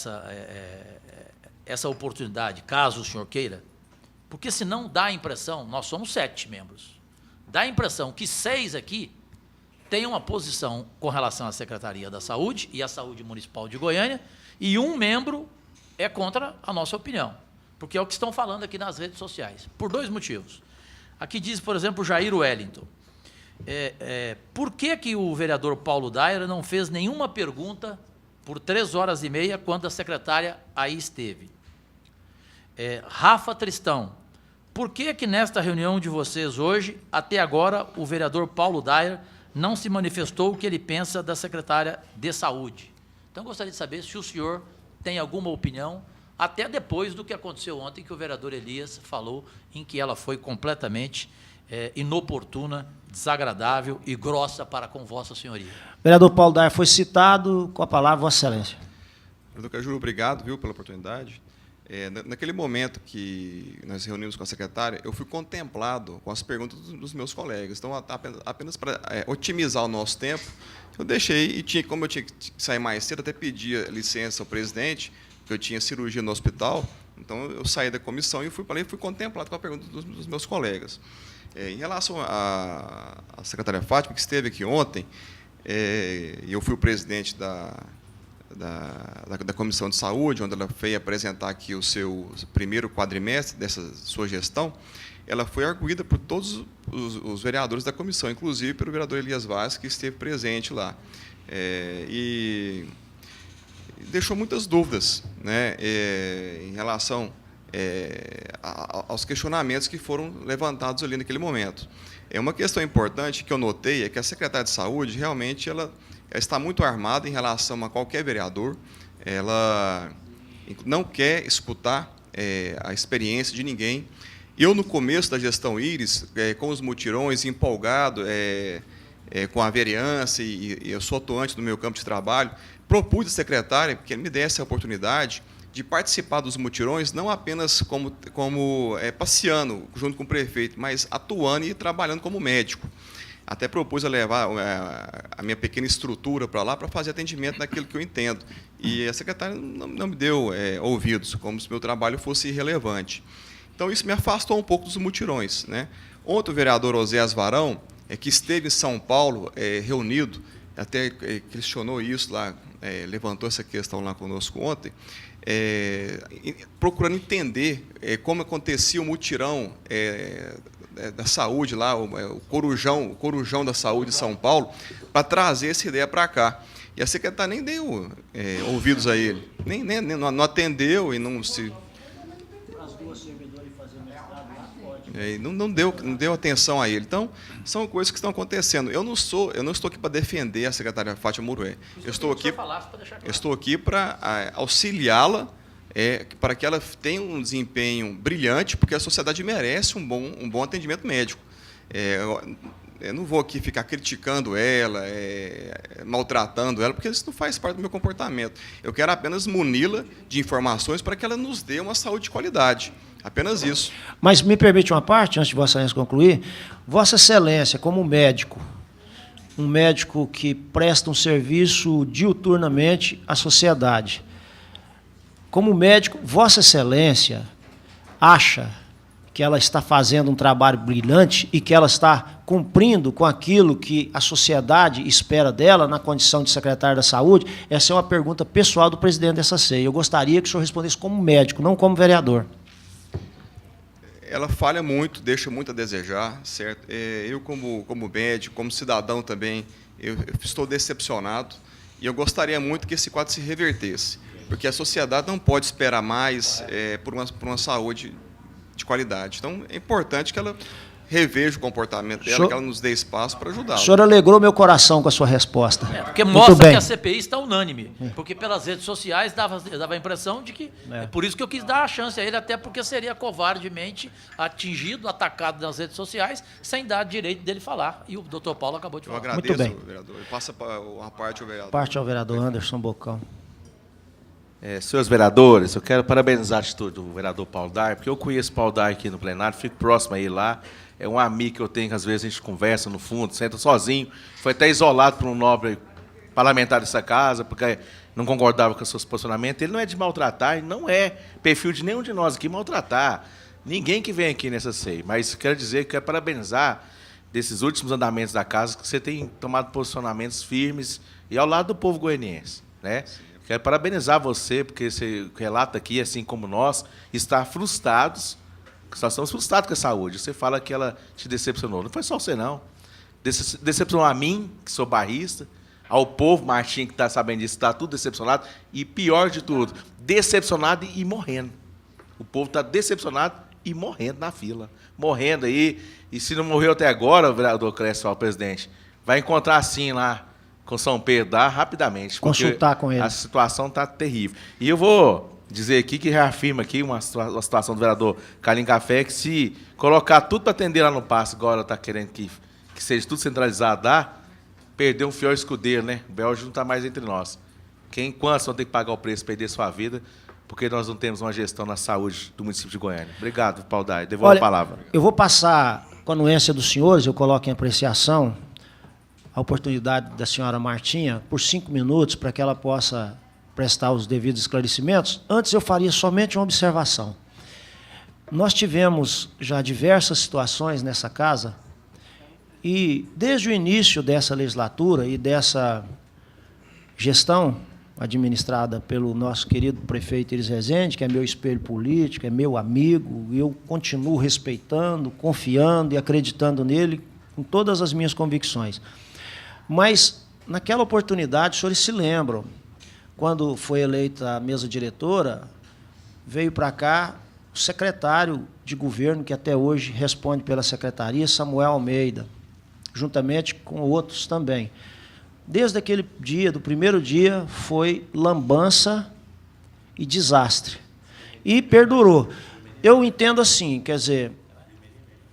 essa oportunidade, caso o senhor queira, porque senão dá a impressão, nós somos 7 membros, dá a impressão que 6 aqui têm uma posição com relação à Secretaria da Saúde e à Saúde Municipal de Goiânia, e um membro é contra a nossa opinião, porque é o que estão falando aqui nas redes sociais, por 2 motivos. Aqui diz, por exemplo, o Jair Wellington. Por que o vereador Paulo Daia não fez nenhuma pergunta por 3 horas e meia quando a secretária aí esteve? Rafa Tristão. Por que nesta reunião de vocês hoje, até agora, o vereador Paulo Daia não se manifestou o que ele pensa da secretária de Saúde? Então, gostaria de saber se o senhor tem alguma opinião, até depois do que aconteceu ontem, que o vereador Elias falou, em que ela foi completamente inoportuna, desagradável e grossa para com Vossa Senhoria. Vereador Paulo Daia foi citado. Com a palavra, Vossa Excelência. Vereador Cajuru, obrigado, pela oportunidade. Naquele momento que nós reunimos com a secretária, eu fui contemplado com as perguntas dos meus colegas. Então, apenas para otimizar o nosso tempo, eu deixei, e como eu tinha que sair mais cedo, até pedia licença ao presidente, porque eu tinha cirurgia no hospital, então eu saí da comissão e fui contemplado com a pergunta dos meus colegas. Em relação à secretária Fátima, que esteve aqui ontem, eu fui o presidente da Comissão de Saúde, onde ela veio apresentar aqui o seu primeiro quadrimestre dessa sua gestão. Ela foi arguída por todos os vereadores da comissão, inclusive pelo vereador Elias Vaz, que esteve presente lá. E deixou muitas dúvidas, né, em relação aos questionamentos que foram levantados ali naquele momento. Uma questão importante que eu notei é que a secretária de Saúde, realmente, ela está muito armada em relação a qualquer vereador. Ela não quer escutar a experiência de ninguém. Eu, no começo da gestão Íris, com os mutirões, empolgado com a vereança, e eu sou atuante no meu campo de trabalho, propus à secretária que me desse a oportunidade de participar dos mutirões, não apenas como passeando junto com o prefeito, mas atuando e trabalhando como médico. Até propus a levar a minha pequena estrutura para lá para fazer atendimento naquilo que eu entendo. E a secretária não me deu ouvidos, como se meu trabalho fosse irrelevante. Então, isso me afastou um pouco dos mutirões, né? Ontem, o vereador Oséias Varão, que esteve em São Paulo, reunido, até questionou isso lá, levantou essa questão lá conosco ontem, procurando entender como acontecia o mutirão da saúde lá, o corujão da saúde de São Paulo, para trazer essa ideia para cá. E a secretária nem deu ouvidos a ele, nem não atendeu e não se... Não deu atenção a ele. Então, são coisas que estão acontecendo. Eu não estou aqui para defender a secretária Fátima Murué. Eu estou aqui para auxiliá-la, para que ela tenha um desempenho brilhante, porque a sociedade merece um bom atendimento médico. Eu não vou aqui ficar criticando ela, maltratando ela, porque isso não faz parte do meu comportamento. Eu quero apenas muni-la de informações para que ela nos dê uma saúde de qualidade. Apenas isso. Mas me permite uma parte, antes de Vossa Excelência concluir. Vossa Excelência, como médico, um médico que presta um serviço diuturnamente à sociedade, como médico, Vossa Excelência acha que ela está fazendo um trabalho brilhante e que ela está cumprindo com aquilo que a sociedade espera dela na condição de secretária da Saúde? Essa é uma pergunta pessoal do presidente dessa CEI. Eu gostaria que o senhor respondesse como médico, não como vereador. Ela falha muito, deixa muito a desejar, certo? Eu, como médico, como cidadão também, eu estou decepcionado e eu gostaria muito que esse quadro se revertesse, porque a sociedade não pode esperar mais por uma saúde de qualidade. Então, é importante que ela reveja o comportamento dela, que ela nos dê espaço para ajudá-la. O senhor alegrou meu coração com a sua resposta. Porque mostra que a CPI está unânime. Porque pelas redes sociais dava a impressão de que... É por isso que eu quis dar a chance a ele, até porque seria covardemente atingido, atacado nas redes sociais, sem dar direito dele falar. E o doutor Paulo acabou de falar. Eu agradeço, muito bem. Vereador. Passa a parte ao vereador. Parte ao vereador Anderson Bocão. Senhores vereadores, eu quero parabenizar a atitude do vereador Paulo Daia, porque eu conheço o Paulo Daia aqui no plenário, fico próximo a ele lá. É um amigo que eu tenho, que às vezes a gente conversa no fundo, senta sozinho. Foi até isolado por um nobre parlamentar dessa casa, porque não concordava com os seus posicionamentos. Ele não é de maltratar, ele não é perfil de nenhum de nós aqui maltratar. Ninguém que vem aqui nessa ceia. Mas quero dizer que quero parabenizar desses últimos andamentos da casa, que você tem tomado posicionamentos firmes e ao lado do povo goianiense, né? Quero parabenizar você, porque você relata aqui, assim como nós, está frustrados. Nós estamos frustrados com a saúde. Você fala que ela te decepcionou. Não foi só você, não. Decepcionou a mim, que sou barrista, ao povo, Martim, que está sabendo disso, está tudo decepcionado. E, pior de tudo, decepcionado e morrendo. O povo está decepcionado e morrendo na fila. Morrendo aí. E se não morreu até agora, o vereador Clécio, o presidente, vai encontrar assim lá com São Pedro, rapidamente. Consultar com ele. A situação está terrível. E eu vou dizer aqui que reafirma aqui uma situação do vereador Carlinhos Café, que se colocar tudo para atender lá no passo, agora está querendo que seja tudo centralizado lá, perdeu um fiel escudeiro, né? O Belge não está mais entre nós. Quantos vão ter que pagar o preço, perder sua vida, porque nós não temos uma gestão na saúde do município de Goiânia. Obrigado, Paulo Daia. Devolvo a palavra. Eu vou passar, com a anuência dos senhores, eu coloco em apreciação a oportunidade da senhora Martinha por 5 minutos para que ela possa prestar os devidos esclarecimentos. Antes eu faria somente uma observação. Nós tivemos já diversas situações nessa casa e desde o início dessa legislatura e dessa gestão administrada pelo nosso querido prefeito Iris Rezende, que é meu espelho político, é meu amigo, e eu continuo respeitando, confiando e acreditando nele com todas as minhas convicções. Mas, naquela oportunidade, os senhores se lembram, quando foi eleita a mesa diretora, veio para cá o secretário de governo, que até hoje responde pela secretaria, Samuel Almeida, juntamente com outros também. Desde aquele dia, do primeiro dia, foi lambança e desastre. E perdurou. Eu entendo assim, quer dizer,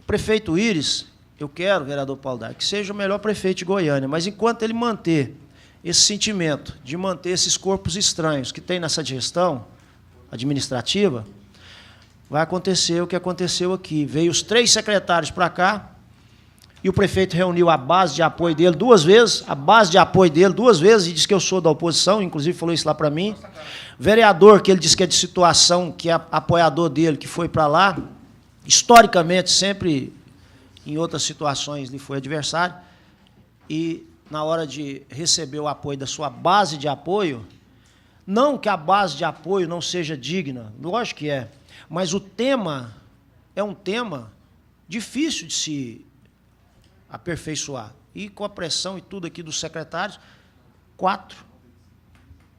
o prefeito Iris, eu quero, vereador Paulo Daia, que seja o melhor prefeito de Goiânia, mas enquanto ele manter esse sentimento de manter esses corpos estranhos que tem nessa gestão administrativa, vai acontecer o que aconteceu aqui. Veio os 3 secretários para cá e o prefeito reuniu a base de apoio dele 2 vezes, e disse que eu sou da oposição, inclusive falou isso lá para mim. Vereador, que ele disse que é de situação, que é apoiador dele, que foi para lá, historicamente, sempre em outras situações lhe foi adversário, e na hora de receber o apoio da sua base de apoio, não que a base de apoio não seja digna, lógico que é, mas o tema é um tema difícil de se aperfeiçoar. E com a pressão e tudo aqui dos secretários, 4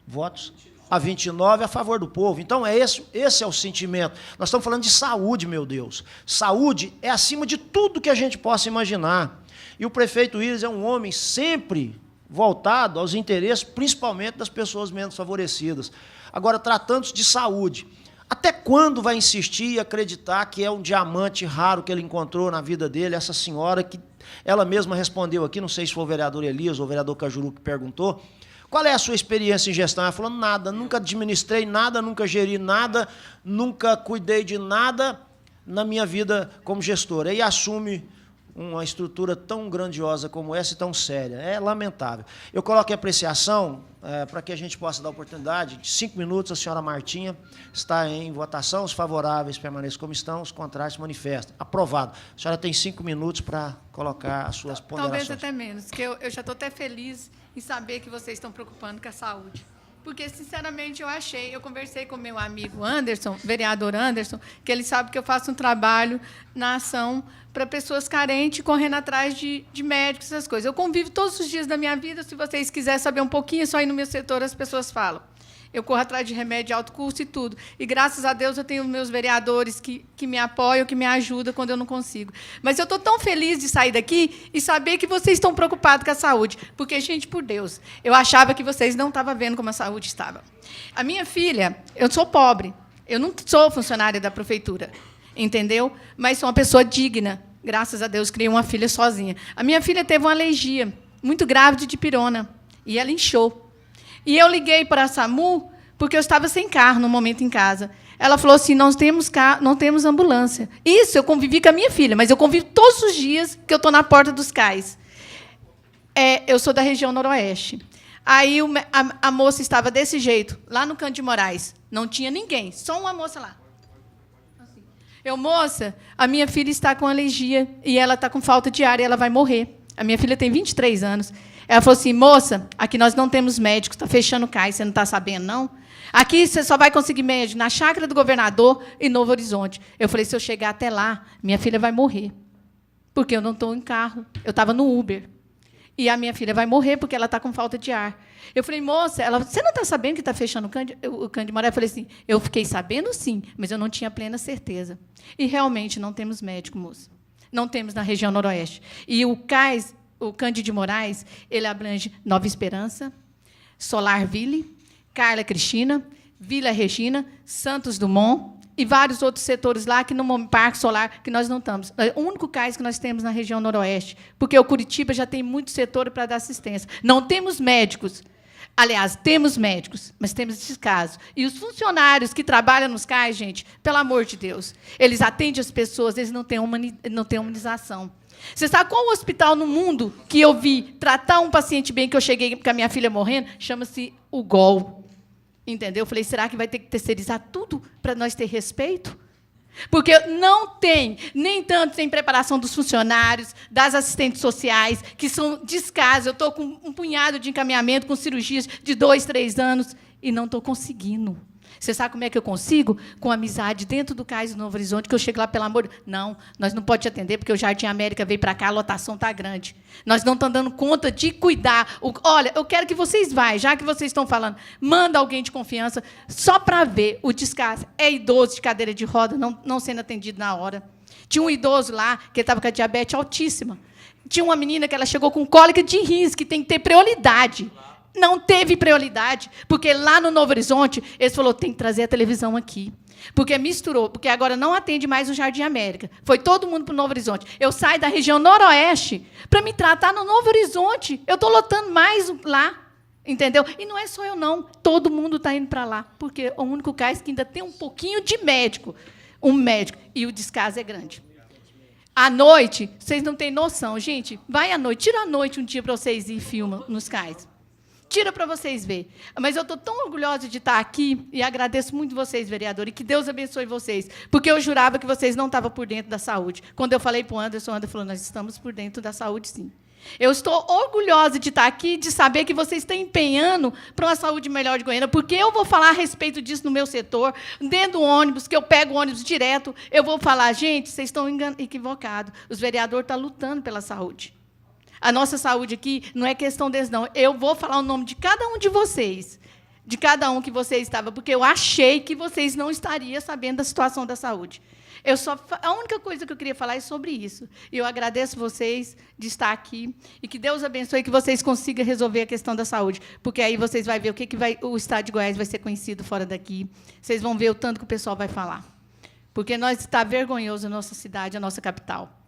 votos a 29 a favor do povo. Então, esse é o sentimento. Nós estamos falando de saúde, meu Deus. Saúde é acima de tudo que a gente possa imaginar. E o prefeito Iris é um homem sempre voltado aos interesses, principalmente das pessoas menos favorecidas. Agora, tratando-se de saúde, até quando vai insistir e acreditar que é um diamante raro que ele encontrou na vida dele, essa senhora que ela mesma respondeu aqui, não sei se foi o vereador Elias ou o vereador Cajuru que perguntou, qual é a sua experiência em gestão? Ela falou, nada, nunca administrei nada, nunca geri nada, nunca cuidei de nada na minha vida como gestora. E assume uma estrutura tão grandiosa como essa e tão séria. É lamentável. Eu coloco em apreciação, para que a gente possa dar oportunidade, de 5 minutos, a senhora Martinha está em votação, os favoráveis permaneçam como estão, os contrários se manifestam. Aprovado. A senhora tem 5 minutos para colocar as suas ponderações. Talvez até menos, que eu já estou até feliz em saber que vocês estão preocupando com a saúde. Porque, sinceramente, eu conversei com meu amigo Anderson, vereador Anderson, que ele sabe que eu faço um trabalho na ação para pessoas carentes, correndo atrás de médicos, essas coisas. Eu convivo todos os dias da minha vida, se vocês quiserem saber um pouquinho, é só ir no meu setor, as pessoas falam. Eu corro atrás de remédio de alto custo e tudo. E, graças a Deus, eu tenho meus vereadores que me apoiam, que me ajudam quando eu não consigo. Mas eu estou tão feliz de sair daqui e saber que vocês estão preocupados com a saúde. Porque, gente, por Deus, eu achava que vocês não estavam vendo como a saúde estava. A minha filha, eu sou pobre. Eu não sou funcionária da prefeitura, entendeu? Mas sou uma pessoa digna. Graças a Deus, criei uma filha sozinha. A minha filha teve uma alergia muito grave de dipirona. E ela inchou. E eu liguei para a SAMU porque eu estava sem carro no momento em casa. Ela falou assim, não temos ambulância. Isso, eu convivi com a minha filha, mas eu convivo todos os dias que eu estou na porta dos CAIS. Eu sou da região noroeste. Aí a moça estava desse jeito, lá no Cândido de Moraes. Não tinha ninguém, só uma moça lá. Assim. Moça, a minha filha está com alergia e ela está com falta de ar e ela vai morrer. A minha filha tem 23 anos. Ela falou assim, moça, aqui nós não temos médicos, está fechando o CAIS, você não está sabendo, não? Aqui você só vai conseguir médico na Chácara do Governador e Novo Horizonte. Eu falei, se eu chegar até lá, minha filha vai morrer. Porque eu não estou em carro, eu estava no Uber. E a minha filha vai morrer porque ela está com falta de ar. Eu falei, moça, você não está sabendo que está fechando o Cândido Moraes? Eu falei assim, eu fiquei sabendo, sim, mas eu não tinha plena certeza. E, realmente, não temos médico, moça. Não temos na região noroeste. E o CAIS, o Cândido de Moraes, ele abrange Nova Esperança, Solarville, Carla Cristina, Vila Regina, Santos Dumont e vários outros setores lá que no Parque Solar que nós não estamos. É o único CAIS que nós temos na região noroeste, porque o Curitiba já tem muito setor para dar assistência. Não temos médicos. Aliás, temos médicos, mas temos descaso. E os funcionários que trabalham nos CAIS, gente, pelo amor de Deus, eles atendem as pessoas, eles não têm humanização. Você sabe qual o hospital no mundo que eu vi tratar um paciente bem, que eu cheguei com a minha filha morrendo? Chama-se o GOL. Entendeu? Eu falei, será que vai ter que terceirizar tudo para nós ter respeito? Porque não tem, nem tanto tem preparação dos funcionários, das assistentes sociais, que são descasos. Eu estou com um punhado de encaminhamento, com cirurgias de 2, 3 anos, e não estou conseguindo. Você sabe como é que eu consigo? Com amizade dentro do CAIS do Novo Horizonte, que eu chego lá, pelo amor... Não, nós não podemos te atender, porque o Jardim América veio para cá, a lotação está grande. Nós não estamos dando conta de cuidar. Olha, eu quero que vocês vão, já que vocês estão falando, manda alguém de confiança, só para ver o descaso. É idoso de cadeira de roda, não sendo atendido na hora. Tinha um idoso lá, que estava com a diabetes altíssima. Tinha uma menina que ela chegou com cólica de rins, que tem que ter prioridade. Não teve prioridade, porque lá no Novo Horizonte, eles falaram, tem que trazer a televisão aqui. Porque misturou, porque agora não atende mais o Jardim América. Foi todo mundo para o Novo Horizonte. Eu saio da região noroeste para me tratar no Novo Horizonte. Eu estou lotando mais lá, entendeu? E não é só eu, não. Todo mundo está indo para lá, porque é o único CAIS que ainda tem um pouquinho de médico. Um médico. E o descaso é grande. À noite, vocês não têm noção. Gente, vai à noite. Tira à noite um dia para vocês ir e filma nos CAIS. Tira para vocês verem. Mas eu estou tão orgulhosa de estar aqui e agradeço muito vocês, vereadores, e que Deus abençoe vocês, porque eu jurava que vocês não estavam por dentro da saúde. Quando eu falei para o Anderson, falou, nós estamos por dentro da saúde, sim. Eu estou orgulhosa de estar aqui, de saber que vocês estão empenhando para uma saúde melhor de Goiânia, porque eu vou falar a respeito disso no meu setor, dentro do ônibus, que eu pego o ônibus direto, eu vou falar, gente, vocês estão equivocados, os vereadores estão lutando pela saúde. A nossa saúde aqui não é questão deles, não. Eu vou falar o nome de cada um de vocês, de cada um que vocês estavam, porque eu achei que vocês não estariam sabendo da situação da saúde. A única coisa que eu queria falar é sobre isso. E eu agradeço vocês de estar aqui e que Deus abençoe que vocês consigam resolver a questão da saúde, porque aí vocês vão ver o Estado de Goiás vai ser conhecido fora daqui. Vocês vão ver o tanto que o pessoal vai falar. Porque está vergonhoso a nossa cidade, a nossa capital.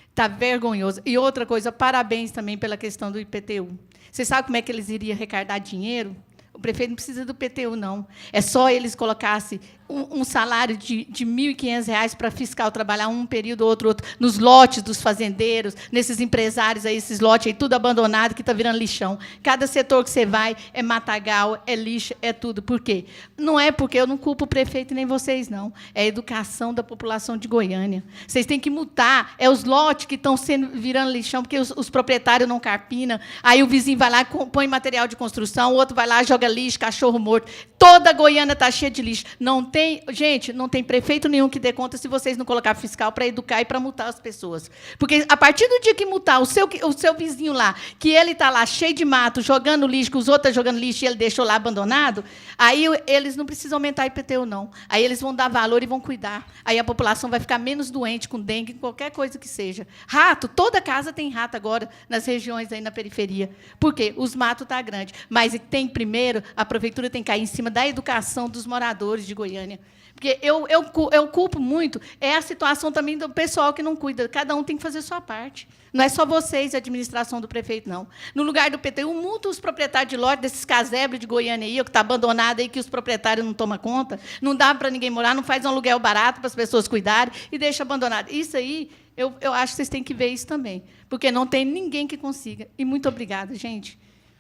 Está vergonhoso. E outra coisa, parabéns também pela questão do IPTU. Vocês sabem como é que eles iriam arrecadar dinheiro? O prefeito não precisa do IPTU, não. É só eles colocassem um salário de R$ 1.500 para fiscal trabalhar um período, outro, nos lotes dos fazendeiros, nesses empresários, aí, esses lotes aí, tudo abandonado, que está virando lixão. Cada setor que você vai é matagal, é lixo, é tudo. Por quê? Não é porque eu não culpo o prefeito nem vocês, não. É a educação da população de Goiânia. Vocês têm que multar. É os lotes que estão virando lixão, porque os proprietários não carpinam. Aí o vizinho vai lá, põe material de construção, o outro vai lá, joga lixo, cachorro morto. Toda Goiânia está cheia de lixo. Não tem Gente, não tem prefeito nenhum que dê conta se vocês não colocar fiscal para educar e para multar as pessoas. Porque, a partir do dia que multar o seu vizinho lá, que ele está lá cheio de mato, jogando lixo, que os outros estão jogando lixo e ele deixou lá abandonado, aí eles não precisam aumentar IPTU, não. Aí eles vão dar valor e vão cuidar. Aí a população vai ficar menos doente com dengue, qualquer coisa que seja. Rato, toda casa tem rato agora, nas regiões aí na periferia. Por quê? Os matos estão grandes. Mas primeiro, a prefeitura tem que cair em cima da educação dos moradores de Goiânia. Porque eu culpo muito a situação também do pessoal que não cuida. Cada um tem que fazer a sua parte. Não é só vocês, a administração do prefeito, não. No lugar do PTU, multa os proprietários de lote desses casebres de Goiânia aí, que está abandonado aí, que os proprietários não tomam conta, não dá para ninguém morar, não faz um aluguel barato para as pessoas cuidarem e deixa abandonado. Isso aí, eu acho que vocês têm que ver isso também, porque não tem ninguém que consiga. E muito obrigada, gente.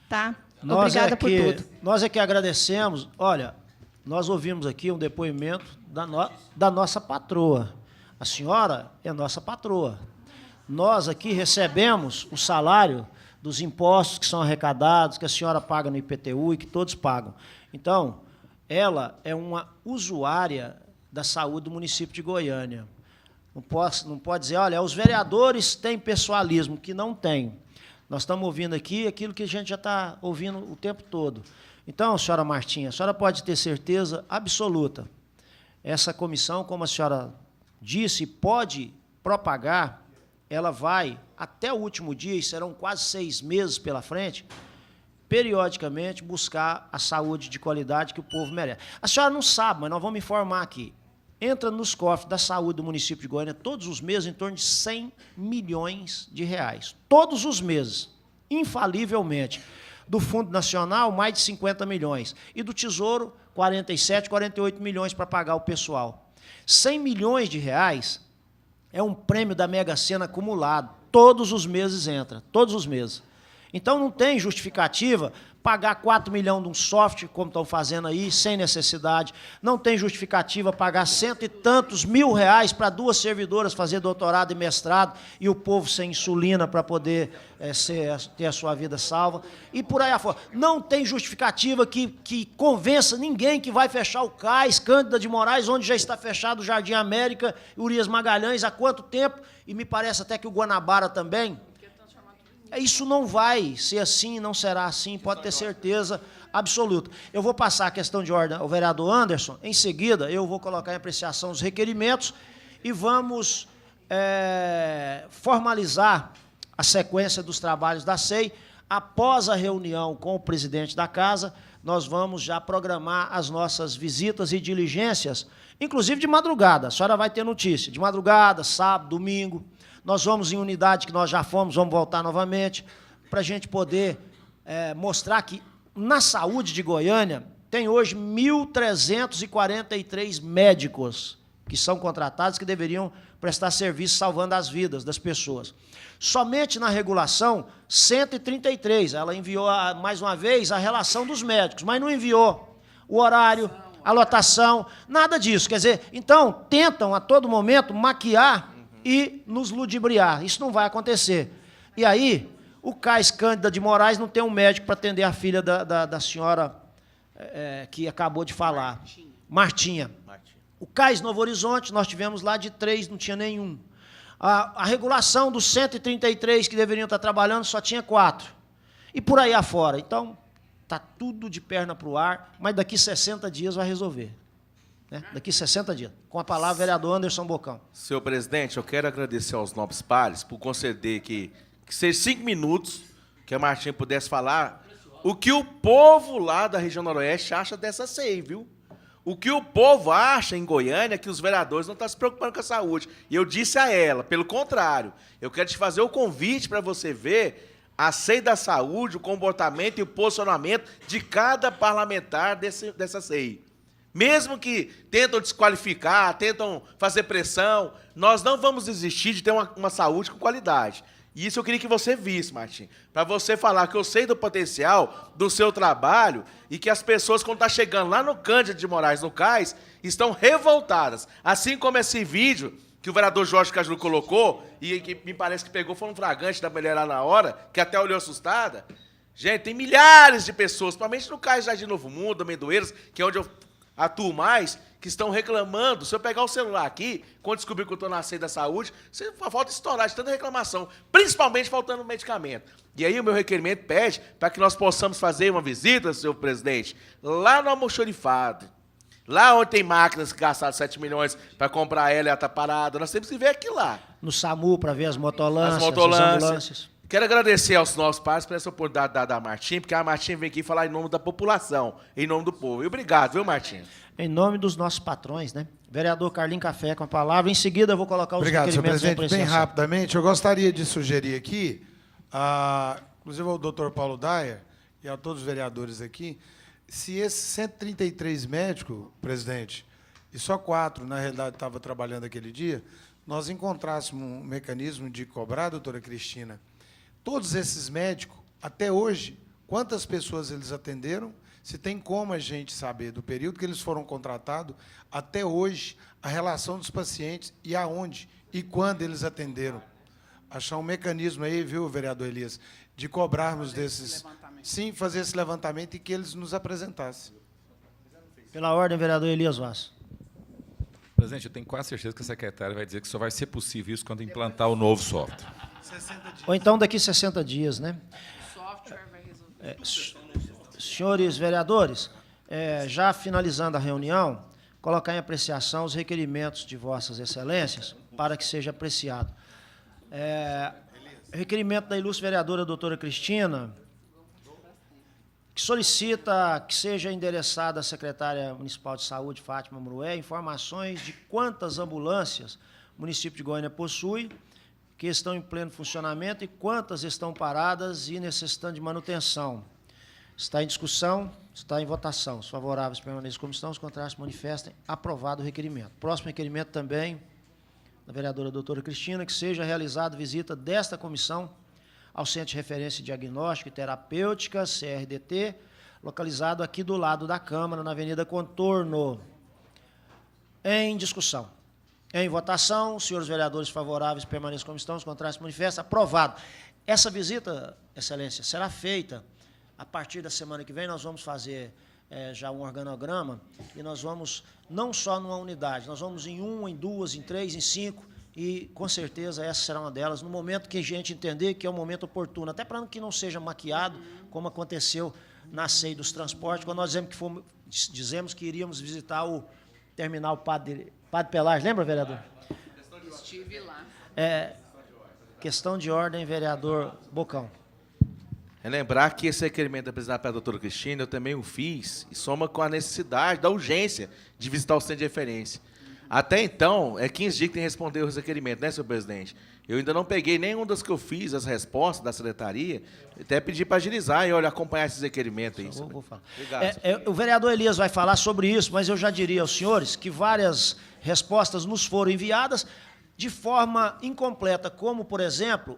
Tá? Obrigada por tudo. Nós é que agradecemos. Olha, nós ouvimos aqui um depoimento da nossa patroa. A senhora é nossa patroa. Nós aqui recebemos o salário dos impostos que são arrecadados, que a senhora paga no IPTU e que todos pagam. Então, ela é uma usuária da saúde do município de Goiânia. Não pode dizer, olha, os vereadores têm pessoalismo, que não tem. Nós estamos ouvindo aqui aquilo que a gente já está ouvindo o tempo todo. Então, senhora Martinha, a senhora pode ter certeza absoluta. Essa comissão, como a senhora disse, pode propagar, ela vai até o último dia, e serão quase 6 meses pela frente, periodicamente buscar a saúde de qualidade que o povo merece. A senhora não sabe, mas nós vamos informar aqui. Entra nos cofres da saúde do município de Goiânia todos os meses em torno de 100 milhões de reais. Todos os meses, infalivelmente. Do Fundo Nacional, mais de 50 milhões. E do Tesouro, 47, 48 milhões para pagar o pessoal. 100 milhões de reais é um prêmio da Mega Sena acumulado. Todos os meses entra, todos os meses. Então, não tem justificativa pagar 4 milhões de um software, como estão fazendo aí, sem necessidade. Não tem justificativa pagar 100 e tantos mil reais para 2 servidoras fazer doutorado e mestrado e o povo sem insulina para poder ter a sua vida salva. E por aí afora. Não tem justificativa que convença ninguém que vai fechar o CAIS, Cândida de Moraes, onde já está fechado o Jardim América, Urias Magalhães, há quanto tempo? E me parece até que o Guanabara também. Isso não vai ser assim, não será assim, pode ter certeza absoluta. Eu vou passar a questão de ordem ao vereador Anderson, em seguida eu vou colocar em apreciação os requerimentos e vamos formalizar a sequência dos trabalhos da SEI. Após a reunião com o presidente da casa, nós vamos já programar as nossas visitas e diligências, inclusive de madrugada. A senhora vai ter notícia, de madrugada, sábado, domingo. Nós vamos em unidade que nós já fomos, vamos voltar novamente, para a gente poder mostrar que na saúde de Goiânia tem hoje 1.343 médicos que são contratados, que deveriam prestar serviço salvando as vidas das pessoas. Somente na regulação, 133. Ela enviou, mais uma vez, a relação dos médicos, mas não enviou o horário, a lotação, nada disso. Quer dizer, então, tentam a todo momento maquiar e nos ludibriar. Isso não vai acontecer. E aí, o CAIS Cândida de Moraes não tem um médico para atender a filha da senhora que acabou de falar. Martinha. O CAIS Novo Horizonte, nós tivemos lá de 3, não tinha nenhum. A regulação dos 133 que deveriam estar trabalhando só tinha 4. E por aí afora. Então, está tudo de perna para o ar, mas daqui 60 dias vai resolver. Daqui 60 dias. Com a palavra, vereador Anderson Bocão. Senhor presidente, eu quero agradecer aos nobres pares por conceder que seja 5 minutos que a Martinha pudesse falar o que o povo lá da região noroeste acha dessa SEI, viu? O que o povo acha em Goiânia é que os vereadores não estão se preocupando com a saúde. E eu disse a ela, pelo contrário, eu quero te fazer o convite para você ver a SEI da saúde, o comportamento e o posicionamento de cada parlamentar dessa SEI. Mesmo que tentam desqualificar, tentam fazer pressão, nós não vamos desistir de ter uma saúde com qualidade. E isso eu queria que você visse, Martim, para você falar que eu sei do potencial do seu trabalho e que as pessoas, quando estão chegando lá no Cândida de Moraes, no CAIS, estão revoltadas. Assim como esse vídeo que o vereador Jorge Cajuru colocou, e que me parece que pegou, foi um flagrante da mulher lá na hora, que até olhou assustada. Gente, tem milhares de pessoas, principalmente no CAIS Jardim Novo Mundo, Amendoeiras, que é onde eu atuo mais, que estão reclamando. Se eu pegar o celular aqui, quando descobrir que eu estou na sede da saúde, falta estourar de tanta reclamação, principalmente faltando medicamento. E aí o meu requerimento pede para que nós possamos fazer uma visita, senhor presidente, lá no almoxorifado, lá onde tem máquinas que gastaram 7 milhões para comprar ela e ela está parada, nós temos que ver aquilo lá. No SAMU, para ver as motolâncias, As motolâncias. as ambulâncias. Quero agradecer aos nossos pais por essa oportunidade dada a Martim, porque a Martim vem aqui falar em nome da população, em nome do povo. E obrigado, viu, Martim? Em nome dos nossos patrões, né? Vereador Carlinho Café com a palavra. Em seguida, eu vou colocar os Obrigado, senhor requerimentos em presidente. Bem apreciação. rapidamente, eu gostaria de sugerir aqui, inclusive ao doutor Paulo Daia e a todos os vereadores aqui, se esses 133 médicos, presidente, e só 4, na realidade, estavam trabalhando aquele dia, nós encontrássemos um mecanismo de cobrar, doutora Cristina, todos esses médicos, até hoje, quantas pessoas eles atenderam, se tem como a gente saber do período que eles foram contratados, até hoje, a relação dos pacientes e aonde e quando eles atenderam. Achar um mecanismo aí, viu, vereador Elias, de cobrarmos desses... Sim, fazer esse levantamento e que eles nos apresentassem. Pela ordem, vereador Elias Vaz. Presidente, eu tenho quase certeza que a secretária vai dizer que só vai ser possível isso quando implantar o novo software. Ou então daqui 60 dias, né? O software vai resolver. Senhores vereadores, já finalizando a reunião, colocar em apreciação os requerimentos de vossas excelências para que seja apreciado. Requerimento da ilustre vereadora doutora Cristina, que solicita que seja endereçada à secretária municipal de saúde, Fátima Murué, informações de quantas ambulâncias o município de Goiânia possui, que estão em pleno funcionamento e quantas estão paradas e necessitando de manutenção. Está em discussão, está em votação. Os favoráveis permaneçam como estão, os contrários se manifestem. Aprovado o requerimento. Próximo requerimento também da vereadora doutora Cristina, que seja realizada visita desta comissão ao Centro de Referência Diagnóstica e Terapêutica, CRDT, localizado aqui do lado da Câmara, na Avenida Contorno. Em discussão. Em votação, os senhores vereadores favoráveis permaneçam como estão, os contrários se manifestam. Aprovado. Essa visita, excelência, será feita a partir da semana que vem. Nós vamos fazer já um organograma e nós vamos, não só numa unidade, nós vamos em 1, em 2, em 3, em 5, e com certeza essa será uma delas, no momento que a gente entender que é o momento oportuno, até para que não seja maquiado, como aconteceu na CEI dos transportes, quando nós dizemos que iríamos visitar o terminal Padre Pelagio. Lembra, vereador? Estive lá. Questão de ordem, vereador Bocão. Lembrar que esse requerimento apresentado pela doutora Cristina, eu também o fiz, e soma com a necessidade, da urgência de visitar o centro de referência. Até então, 15 dias que tem que responder os requerimentos, né, senhor presidente? Eu ainda não peguei nenhum das que eu fiz, as respostas da secretaria, até pedi para agilizar e, acompanhar esses requerimentos aí. Vou falar. Obrigado. O vereador Elias vai falar sobre isso, mas eu já diria aos senhores que várias respostas nos foram enviadas de forma incompleta, como, por exemplo,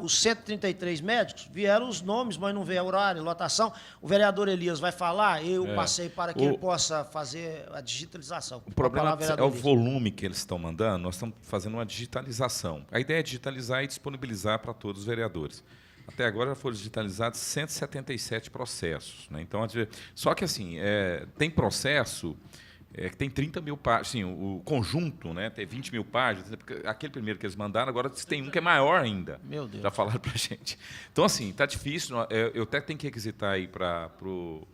os 133 médicos, vieram os nomes, mas não veio horário, lotação. O vereador Elias vai falar, eu passei para que ele possa fazer a digitalização. O problema é o volume que eles estão mandando, nós estamos fazendo uma digitalização. A ideia é digitalizar e disponibilizar para todos os vereadores. Até agora já foram digitalizados 177 processos, né? Então, só que assim, tem processo... que tem 30 mil páginas, assim, o conjunto, né, tem 20 mil páginas, aquele primeiro que eles mandaram, agora tem um que é maior ainda. Meu Deus. Já falaram para a gente. Então, assim, está difícil, eu até tenho que requisitar aí para o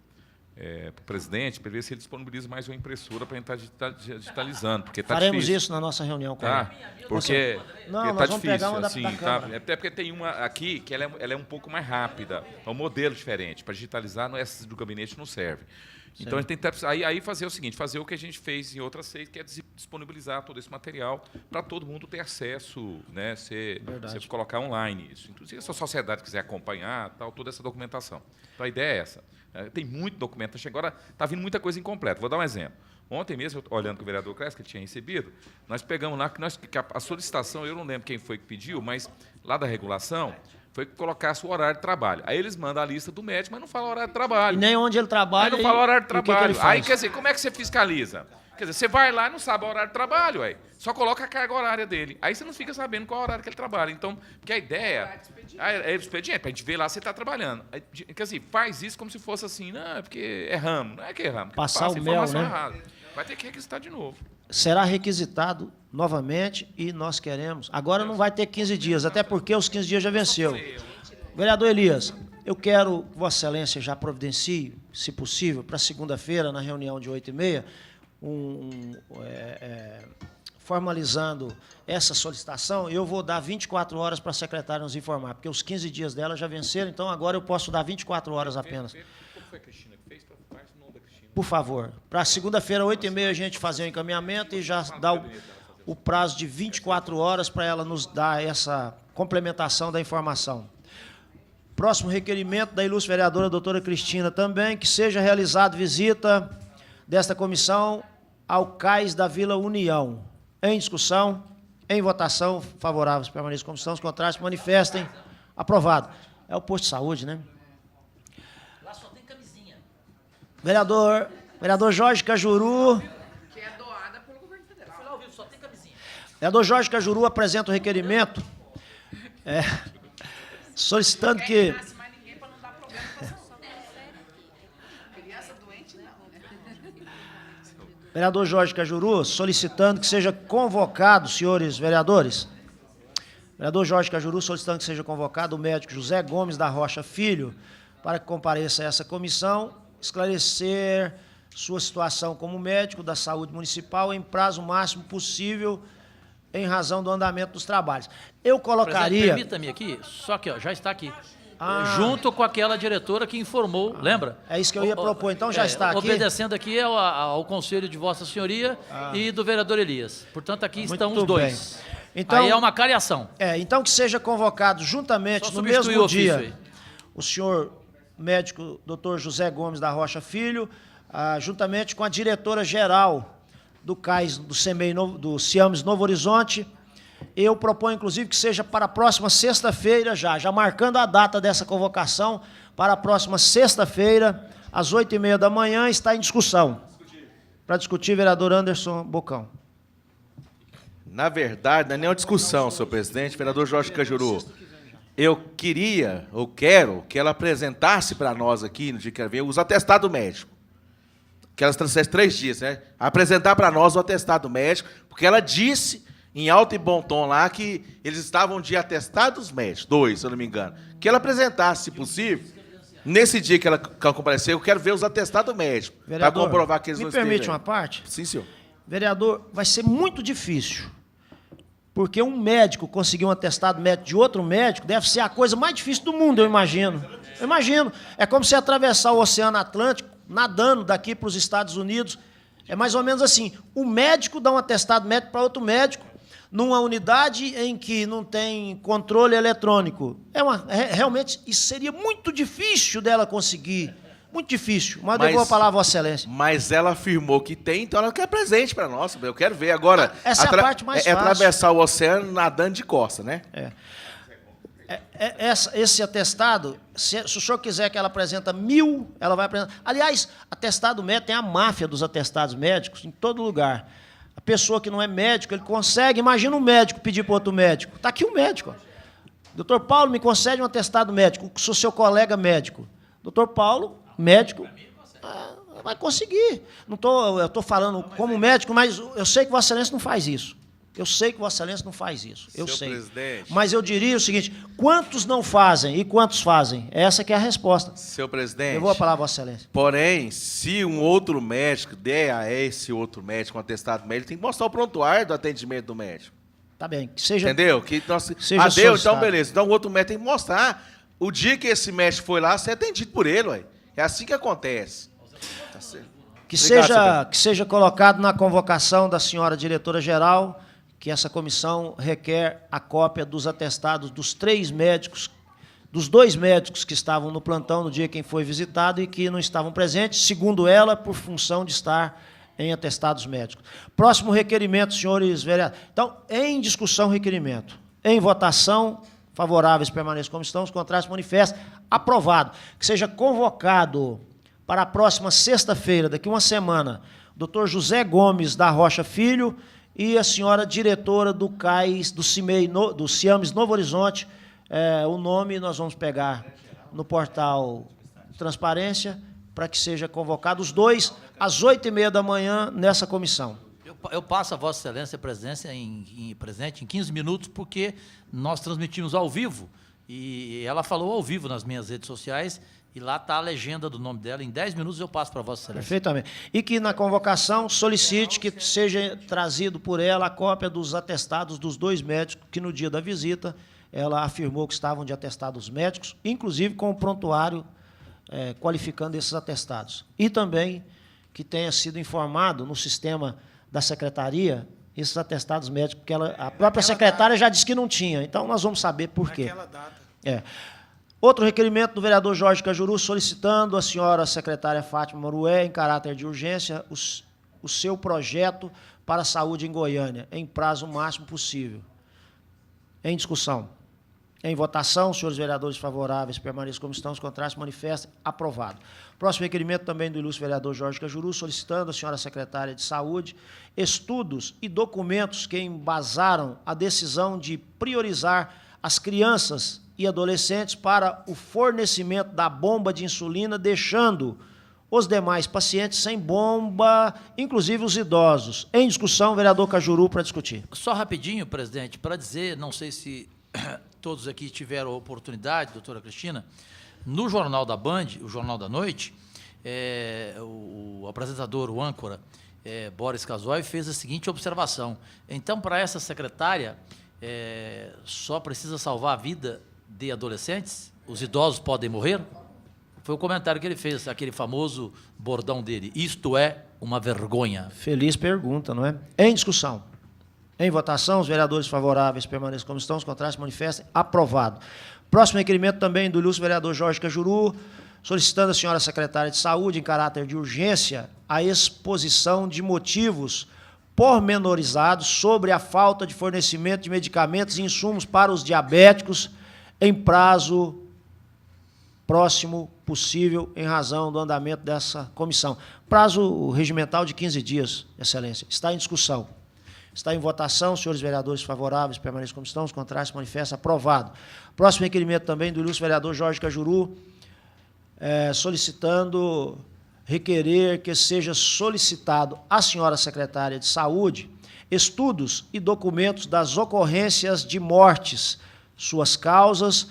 presidente, para ver se ele disponibiliza mais uma impressora para a gente estar digitalizando, porque está difícil. Faremos isso na nossa reunião com ele. Porque nós está vamos difícil, pegar uma assim, da Câmara. até porque tem uma aqui que ela é um pouco mais rápida, é um modelo diferente, para digitalizar, essa do gabinete não serve. Então, a gente tem que aí fazer o seguinte, fazer o que a gente fez em outras seis, que é disponibilizar todo esse material para todo mundo ter acesso, né, você colocar online isso. Inclusive, se a sociedade quiser acompanhar, toda essa documentação. Então, a ideia é essa. Tem muito documento. Agora, está vindo muita coisa incompleta. Vou dar um exemplo. Ontem mesmo, olhando com o vereador Cresce, que ele tinha recebido, nós pegamos lá, que a solicitação, eu não lembro quem foi que pediu, mas lá da regulação, foi que colocasse o horário de trabalho. Aí eles mandam a lista do médico, mas não fala o horário de trabalho. E nem onde ele trabalha. Aí não fala o horário de trabalho. Que ele faz? Aí, quer dizer, como é que você fiscaliza? Quer dizer, você vai lá e não sabe o horário de trabalho, ué. Só coloca a carga horária dele. Aí você não fica sabendo qual é o horário que ele trabalha. Então, porque a ideia é o expediente, para a gente ver lá se você está trabalhando. Quer dizer, faz isso como se fosse assim, não, é porque é ramo. Não é que é ramo. Passar passa o mel, né? errada. Vai ter que requisitar de novo. Será requisitado novamente e nós queremos. Agora não vai ter 15 dias, até porque os 15 dias já venceu. Vereador Elias, eu quero que Vossa Excelência já providencie, se possível, para segunda-feira, na reunião de 8h30, formalizando essa solicitação. Eu vou dar 24 horas para a secretária nos informar, porque os 15 dias dela já venceram, então agora eu posso dar 24 horas apenas. Como foi a Cristina que fez? Faz o nome da Cristina. Por favor, para segunda-feira, 8h30, a gente fazer o encaminhamento e já dar o prazo de 24 horas para ela nos dar essa complementação da informação. Próximo requerimento da ilustre vereadora doutora Cristina também, que seja realizada visita desta comissão ao cais da Vila União. Em discussão, em votação, favoráveis permaneçam como estão, os contrários manifestem. Aprovado. É o posto de saúde, né? Lá só tem camisinha. Vereador Jorge Cajuru. Que é doada pelo governo federal. Foi lá ao vivo, só tem camisinha. Vereador Jorge Cajuru apresenta o requerimento solicitando que... Vereador Jorge Cajuru, solicitando que seja convocado, senhores vereadores, vereador Jorge Cajuru solicitando que seja convocado o médico José Gomes da Rocha Filho para que compareça a essa comissão, esclarecer sua situação como médico da saúde municipal em prazo máximo possível em razão do andamento dos trabalhos. Eu colocaria... Permita-me aqui, só que ó, já está aqui. Junto com aquela diretora que informou, lembra? É isso que eu ia propor, então já está aqui. Obedecendo aqui ao conselho de Vossa Senhoria e do vereador Elias. Portanto, aqui estão os dois. Então, aí é uma cariação. Então que seja convocado juntamente no mesmo dia o senhor médico Dr. José Gomes da Rocha Filho, juntamente com a diretora-geral do CAIS, do CEMEI, do CIAMES Novo Horizonte. Eu proponho, inclusive, que seja para a próxima sexta-feira, já marcando a data dessa convocação, para a próxima sexta-feira, às 8h30 da manhã, está em discussão. Para discutir, vereador Anderson Bocão. Na verdade, não é nenhuma discussão, senhor presidente, vereador Jorge Cajuru. Eu quero que ela apresentasse para nós aqui, no dia que ela vem, os atestados médicos. Que ela trouxesse 3 dias, né? Apresentar para nós o atestado médico, porque ela disse... em alto e bom tom lá, que eles estavam de atestados médicos, 2, se eu não me engano. Que ela apresentasse, se possível, nesse dia que ela compareceu, eu quero ver os atestados médicos, para comprovar que eles não estejam. Me permite uma parte? Sim, senhor. Vereador, vai ser muito difícil, porque um médico conseguir um atestado médico de outro médico deve ser a coisa mais difícil do mundo, eu imagino. Eu imagino. É como você atravessar o Oceano Atlântico, nadando daqui para os Estados Unidos. É mais ou menos assim. O médico dá um atestado médico para outro médico, numa unidade em que não tem controle eletrônico. Realmente, isso seria muito difícil dela conseguir. Muito difícil. Mas eu devolvo a palavra a Vossa Excelência. Mas ela afirmou que tem, então ela quer presente para nós. Eu quero ver. Agora, essa é a parte mais fácil. É atravessar o oceano nadando de costa, né? Esse atestado, se o senhor quiser que ela apresenta 1.000, ela vai apresentar. Aliás, atestado médico, tem a máfia dos atestados médicos em todo lugar. A pessoa que não é médico, ele consegue. Imagina um médico pedir para outro médico. Está aqui o médico. Doutor Paulo, me concede um atestado médico. Sou seu colega médico. Doutor Paulo, médico, vai conseguir. Eu estou falando como médico, mas eu sei que Vossa Excelência não faz isso. Eu sei que Vossa Excelência não faz isso. Eu sei. Presidente. Mas eu diria o seguinte: quantos não fazem e quantos fazem? Essa que é a resposta. Senhor presidente. Eu vou a palavra a Vossa Excelência. Porém, se um outro médico der a esse outro médico um atestado médico, tem que mostrar o prontuário do atendimento do médico. Tá bem. Que seja. Entendeu? Seja deu, então beleza. Então o outro médico tem que mostrar. O dia que esse médico foi lá, ser atendido por ele, ué. É assim que acontece. Tá certo. Que seja colocado na convocação da senhora diretora-geral que essa comissão requer a cópia dos atestados dos 3 médicos, dos 2 médicos que estavam no plantão no dia que foi visitado e que não estavam presentes, segundo ela, por função de estar em atestados médicos. Próximo requerimento, senhores vereadores. Então, em discussão, requerimento. Em votação, favoráveis permaneçam como estão, os contrários manifestam. Aprovado. Que seja convocado para a próxima sexta-feira, daqui uma semana, Dr. José Gomes da Rocha Filho e a senhora diretora do CAIS, do CIAMES Novo Horizonte. O nome nós vamos pegar no portal Transparência para que seja convocado os dois às 8h30 da manhã nessa comissão. Eu passo a Vossa Excelência presente em 15 minutos, porque nós transmitimos ao vivo, e ela falou ao vivo nas minhas redes sociais, e lá está a legenda do nome dela. Em 10 minutos eu passo para Vossa Excelência. Perfeitamente. E que na convocação solicite que seja trazido por ela a cópia dos atestados dos 2 médicos que no dia da visita ela afirmou que estavam de atestados médicos, inclusive com o prontuário qualificando esses atestados. E também que tenha sido informado no sistema da secretaria esses atestados médicos, porque a própria secretária já disse que não tinha. Então, nós vamos saber por quê. Naquela data. Outro requerimento do vereador Jorge Cajuru, solicitando à senhora secretária Fátima Morué, em caráter de urgência, o seu projeto para a saúde em Goiânia, em prazo máximo possível. Em discussão. Em votação, os senhores vereadores favoráveis permaneçam como estão, os contrários se manifestem. Aprovado. Próximo requerimento também do ilustre vereador Jorge Cajuru, solicitando à senhora secretária de Saúde estudos e documentos que embasaram a decisão de priorizar as crianças e adolescentes para o fornecimento da bomba de insulina, deixando os demais pacientes sem bomba, inclusive os idosos. Em discussão, vereador Cajuru, para discutir. Só rapidinho, presidente, para dizer, não sei se todos aqui tiveram a oportunidade, doutora Cristina, no Jornal da Band, o Jornal da Noite, o apresentador, o âncora, Boris Casoy, fez a seguinte observação. Então, para essa secretária, só precisa salvar a vida de adolescentes? Os idosos podem morrer? Foi o comentário que ele fez, aquele famoso bordão dele. Isto é uma vergonha. Feliz pergunta, não é? Em discussão. Em votação, os vereadores favoráveis permaneçam como estão, os contrários se manifestem. Aprovado. Próximo requerimento também do ilustre vereador Jorge Cajuru, solicitando à senhora secretária de Saúde, em caráter de urgência, a exposição de motivos pormenorizados sobre a falta de fornecimento de medicamentos e insumos para os diabéticos em prazo próximo possível, em razão do andamento dessa comissão. Prazo regimental de 15 dias, Excelência. Está em discussão. Está em votação. Os senhores vereadores favoráveis permaneçam como estão, os contrários se manifestam. Aprovado. Próximo requerimento também do ilustre vereador Jorge Cajuru, solicitando requerer que seja solicitado à senhora secretária de Saúde estudos e documentos das ocorrências de mortes, suas causas,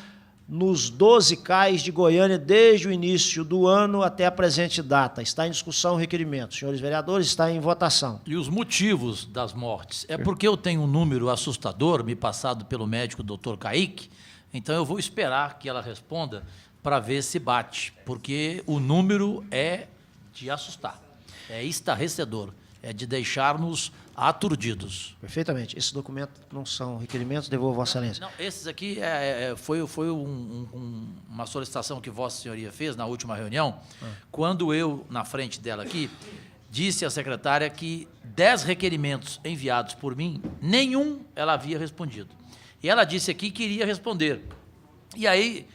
nos 12 CAIs de Goiânia, desde o início do ano até a presente data. Está em discussão o requerimento. Senhores vereadores, está em votação. E os motivos das mortes? É porque eu tenho um número assustador, me passado pelo médico Dr. Kaique, então eu vou esperar que ela responda para ver se bate, porque o número é de assustar, é estarrecedor, é de deixar-nos aturdidos. Perfeitamente. Esses documentos não são requerimentos, devolvo a Vossa Excelência. Não, esses aqui foi uma solicitação que Vossa Senhoria fez na última reunião, quando eu, na frente dela aqui, disse à secretária que 10 requerimentos enviados por mim, nenhum ela havia respondido. E ela disse aqui que iria responder. E aí,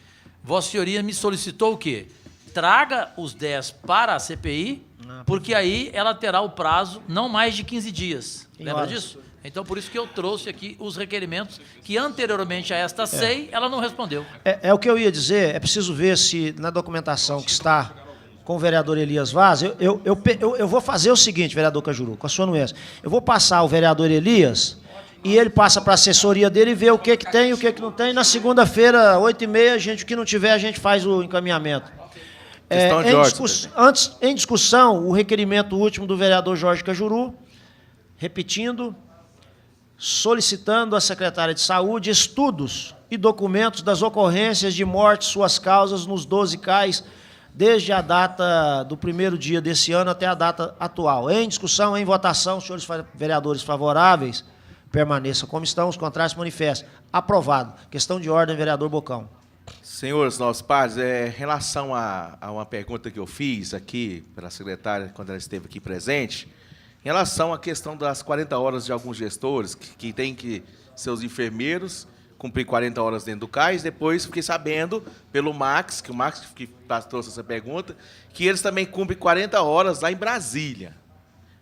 Vossa Senhoria me solicitou o quê? Traga os 10 para a CPI, porque aí ela terá o prazo não mais de 15 dias. Lembra disso? Então, por isso que eu trouxe aqui os requerimentos que, anteriormente a esta SEI, ela não respondeu. É o que eu ia dizer, é preciso ver se, na documentação que está com o vereador Elias Vaz, eu vou fazer o seguinte, vereador Cajuru, com a sua anuência. Eu vou passar o vereador Elias e ele passa para a assessoria dele e vê o que tem e o que não tem. Na segunda-feira, 8h30, o que não tiver, a gente faz o encaminhamento. Em discussão, o requerimento último do vereador Jorge Cajuru, repetindo, solicitando à secretária de Saúde estudos e documentos das ocorrências de morte, suas causas, nos 12 CAIs, desde a data do primeiro dia desse ano até a data atual. Em discussão, em votação, os senhores vereadores favoráveis permaneçam como estão, os contrários se manifestem. Aprovado. Questão de ordem, vereador Bocão. Senhores, nossos pares, em relação a uma pergunta que eu fiz aqui para a secretária, quando ela esteve aqui presente, em relação à questão das 40 horas de alguns gestores, que têm que seus enfermeiros cumprir 40 horas dentro do CAIS, depois fiquei sabendo pelo Max, que o Max que trouxe essa pergunta, que eles também cumprem 40 horas lá em Brasília.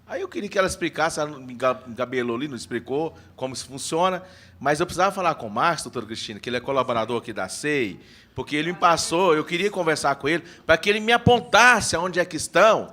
Aí eu queria que ela explicasse, ela me engabelou ali, não explicou como isso funciona, mas eu precisava falar com o Marcos, doutora Cristina, que ele é colaborador aqui da SEI, porque ele me passou, eu queria conversar com ele, para que ele me apontasse aonde é que estão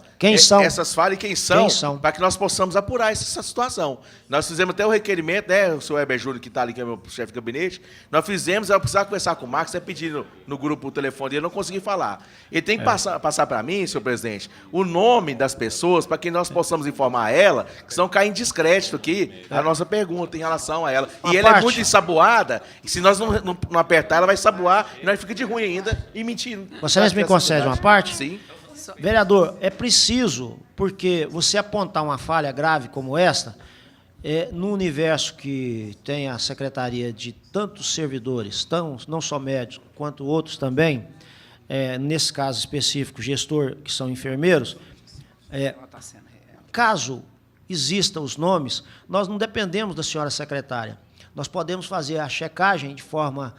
essas falhas e quem são, para que nós possamos apurar essa situação. Nós fizemos até o requerimento, né, o senhor Heber Júnior, que está ali, que é meu chefe de gabinete, nós fizemos, eu precisava conversar com o Marcos, até pedindo no grupo o telefone dele, eu não consegui falar. Ele tem que passar para mim, senhor presidente, o nome das pessoas, para que nós possamos informar ela, que senão cai em descrédito aqui a nossa pergunta em relação a ela. E ela é muito ensaboada, e se nós não apertar, ela vai saboar, e nós fica de ruim ainda e mentindo. Você me concede uma parte? Sim. Vereador, é preciso, porque você apontar uma falha grave como esta, no universo que tem a secretaria de tantos servidores, não só médicos, quanto outros também, nesse caso específico, gestor, que são enfermeiros, caso existam os nomes, nós não dependemos da senhora secretária. Nós podemos fazer a checagem de forma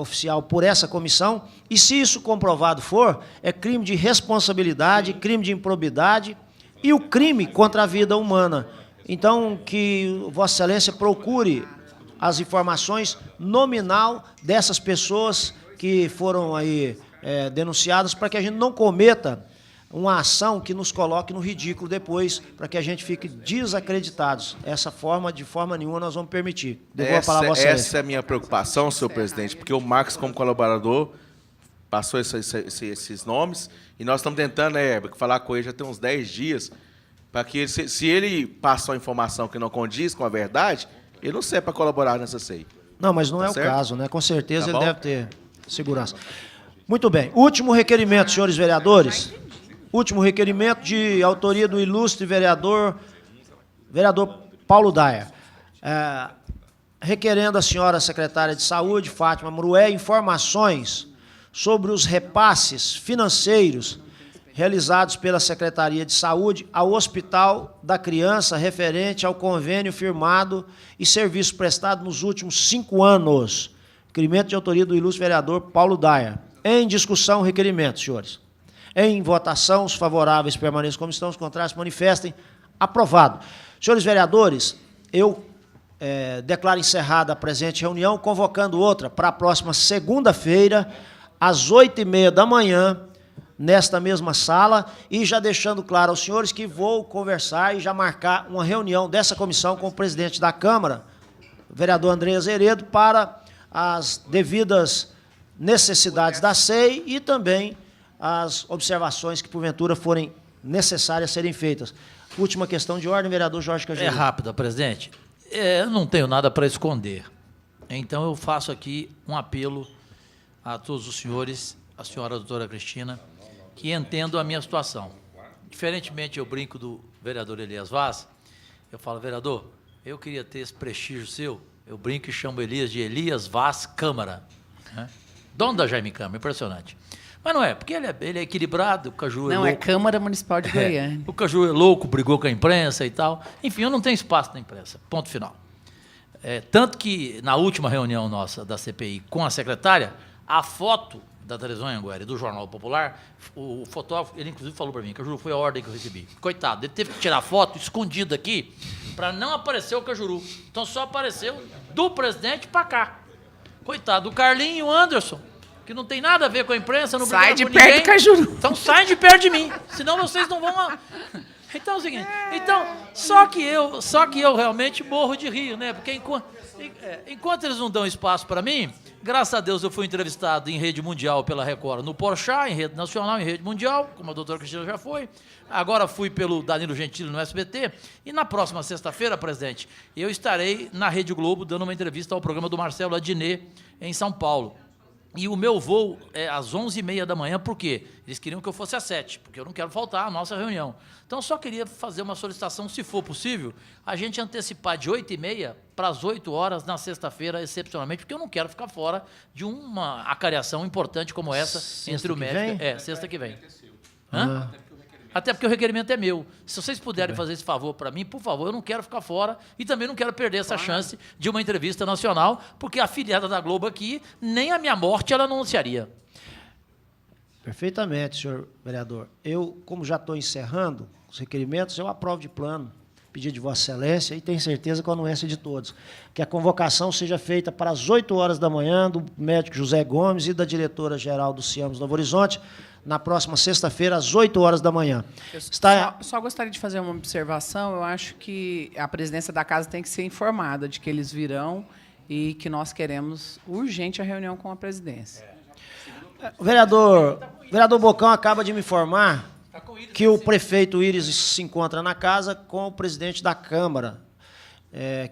oficial por essa comissão, e se isso comprovado for, é crime de responsabilidade, crime de improbidade e o crime contra a vida humana. Então, que Vossa Excelência procure as informações nominal dessas pessoas que foram aí denunciadas, para que a gente não cometa uma ação que nos coloque no ridículo depois, para que a gente fique desacreditados. Essa forma, de forma nenhuma, nós vamos permitir. Devolvo a palavra a Vossa Excelência. Essa é a minha preocupação, senhor presidente, porque o Marcos, como colaborador, passou esses nomes, e nós estamos tentando falar com ele já tem uns 10 dias, para que, se ele passou a informação que não condiz com a verdade, ele não serve para colaborar nessa SEI. Não, mas não é o caso, né? Com certeza ele deve ter segurança. Muito bem. Último requerimento, senhores vereadores. Último requerimento de autoria do ilustre vereador Paulo Daia. Requerendo a senhora secretária de Saúde, Fátima Murué, informações sobre os repasses financeiros realizados pela Secretaria de Saúde ao Hospital da Criança, referente ao convênio firmado e serviço prestado nos últimos 5 anos. Requerimento de autoria do ilustre vereador Paulo Daia. Em discussão, o requerimento, senhores. Em votação, os favoráveis permaneçam como estão, os contrários se manifestem. Aprovado. Senhores vereadores, eu declaro encerrada a presente reunião, convocando outra para a próxima segunda-feira, às 8h30 da manhã, nesta mesma sala, e já deixando claro aos senhores que vou conversar e já marcar uma reunião dessa comissão com o presidente da Câmara, o vereador André Azeredo, para as devidas necessidades da SEI e também as observações que, porventura, forem necessárias serem feitas. Última questão de ordem, vereador Jorge Cajuru. É rápida, presidente. Eu não tenho nada para esconder. Então, eu faço aqui um apelo a todos os senhores, a senhora doutora Cristina, que entendam a minha situação. Diferentemente, eu brinco do vereador Elias Vaz, eu falo, vereador, eu queria ter esse prestígio seu, eu brinco e chamo Elias de Elias Vaz Câmara, né? Dono da Jaime Câmara, impressionante. Mas não é, porque ele é equilibrado, o Caju é louco. Não, é Câmara Municipal de Goiânia. O Caju é louco, brigou com a imprensa e tal. Enfim, eu não tenho espaço na imprensa, ponto final. Tanto que, na última reunião nossa da CPI com a secretária, a foto da televisão Anhanguera e do Jornal Popular, o fotógrafo, ele inclusive falou para mim, Cajuru, foi a ordem que eu recebi. Coitado, ele teve que tirar foto escondida aqui, para não aparecer o Cajuru. Então só apareceu do presidente para cá. Coitado, o Carlinho e o Anderson, que não tem nada a ver com a imprensa, não sai brigaram de com perto ninguém. do Cajuru. Então saem de perto de mim, senão vocês não vão lá. Então é o seguinte, só que eu realmente morro de rir, né? Porque enquanto eles não dão espaço para mim, graças a Deus eu fui entrevistado em rede mundial pela Record, no Porchat, em rede nacional, em rede mundial, como a doutora Cristina já foi. Agora fui pelo Danilo Gentili no SBT. E na próxima sexta-feira, presidente, eu estarei na Rede Globo dando uma entrevista ao programa do Marcelo Adnet, em São Paulo. E o meu voo é às 11h30 da manhã, por quê? Eles queriam que eu fosse às 7h, porque eu não quero faltar à nossa reunião. Então, eu só queria fazer uma solicitação, se for possível, a gente antecipar de 8h30 para as 8h na sexta-feira, excepcionalmente, porque eu não quero ficar fora de uma acariação importante como essa entre o médico... Sexta que vem. Hã? Até porque o requerimento é meu. Se vocês puderem fazer esse favor para mim, por favor, eu não quero ficar fora e também não quero perder essa chance de uma entrevista nacional, porque a afiliada da Globo aqui, nem a minha morte ela não anunciaria. Perfeitamente, senhor vereador. Eu, como já estou encerrando os requerimentos, eu aprovo de plano, pedido de Vossa Excelência, e tenho certeza com a anuência de todos, que a convocação seja feita para as 8 horas da manhã do médico José Gomes e da diretora-geral do CIAMS Novo Horizonte, na próxima sexta-feira, às 8 horas da manhã. Só gostaria de fazer uma observação. Eu acho que a presidência da casa tem que ser informada de que eles virão e que nós queremos urgente a reunião com a presidência. O vereador Bocão acaba de me informar que o prefeito Íris se encontra na casa com o presidente da Câmara,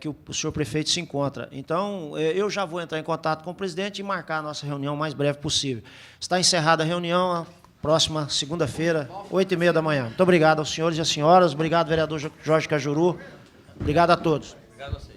que o senhor prefeito se encontra. Então, eu já vou entrar em contato com o presidente e marcar a nossa reunião o mais breve possível. Está encerrada a reunião, próxima segunda-feira, 8h30 da manhã. Muito obrigado aos senhores e às senhoras. Obrigado, vereador Jorge Cajuru. Obrigado a todos. Obrigado a você.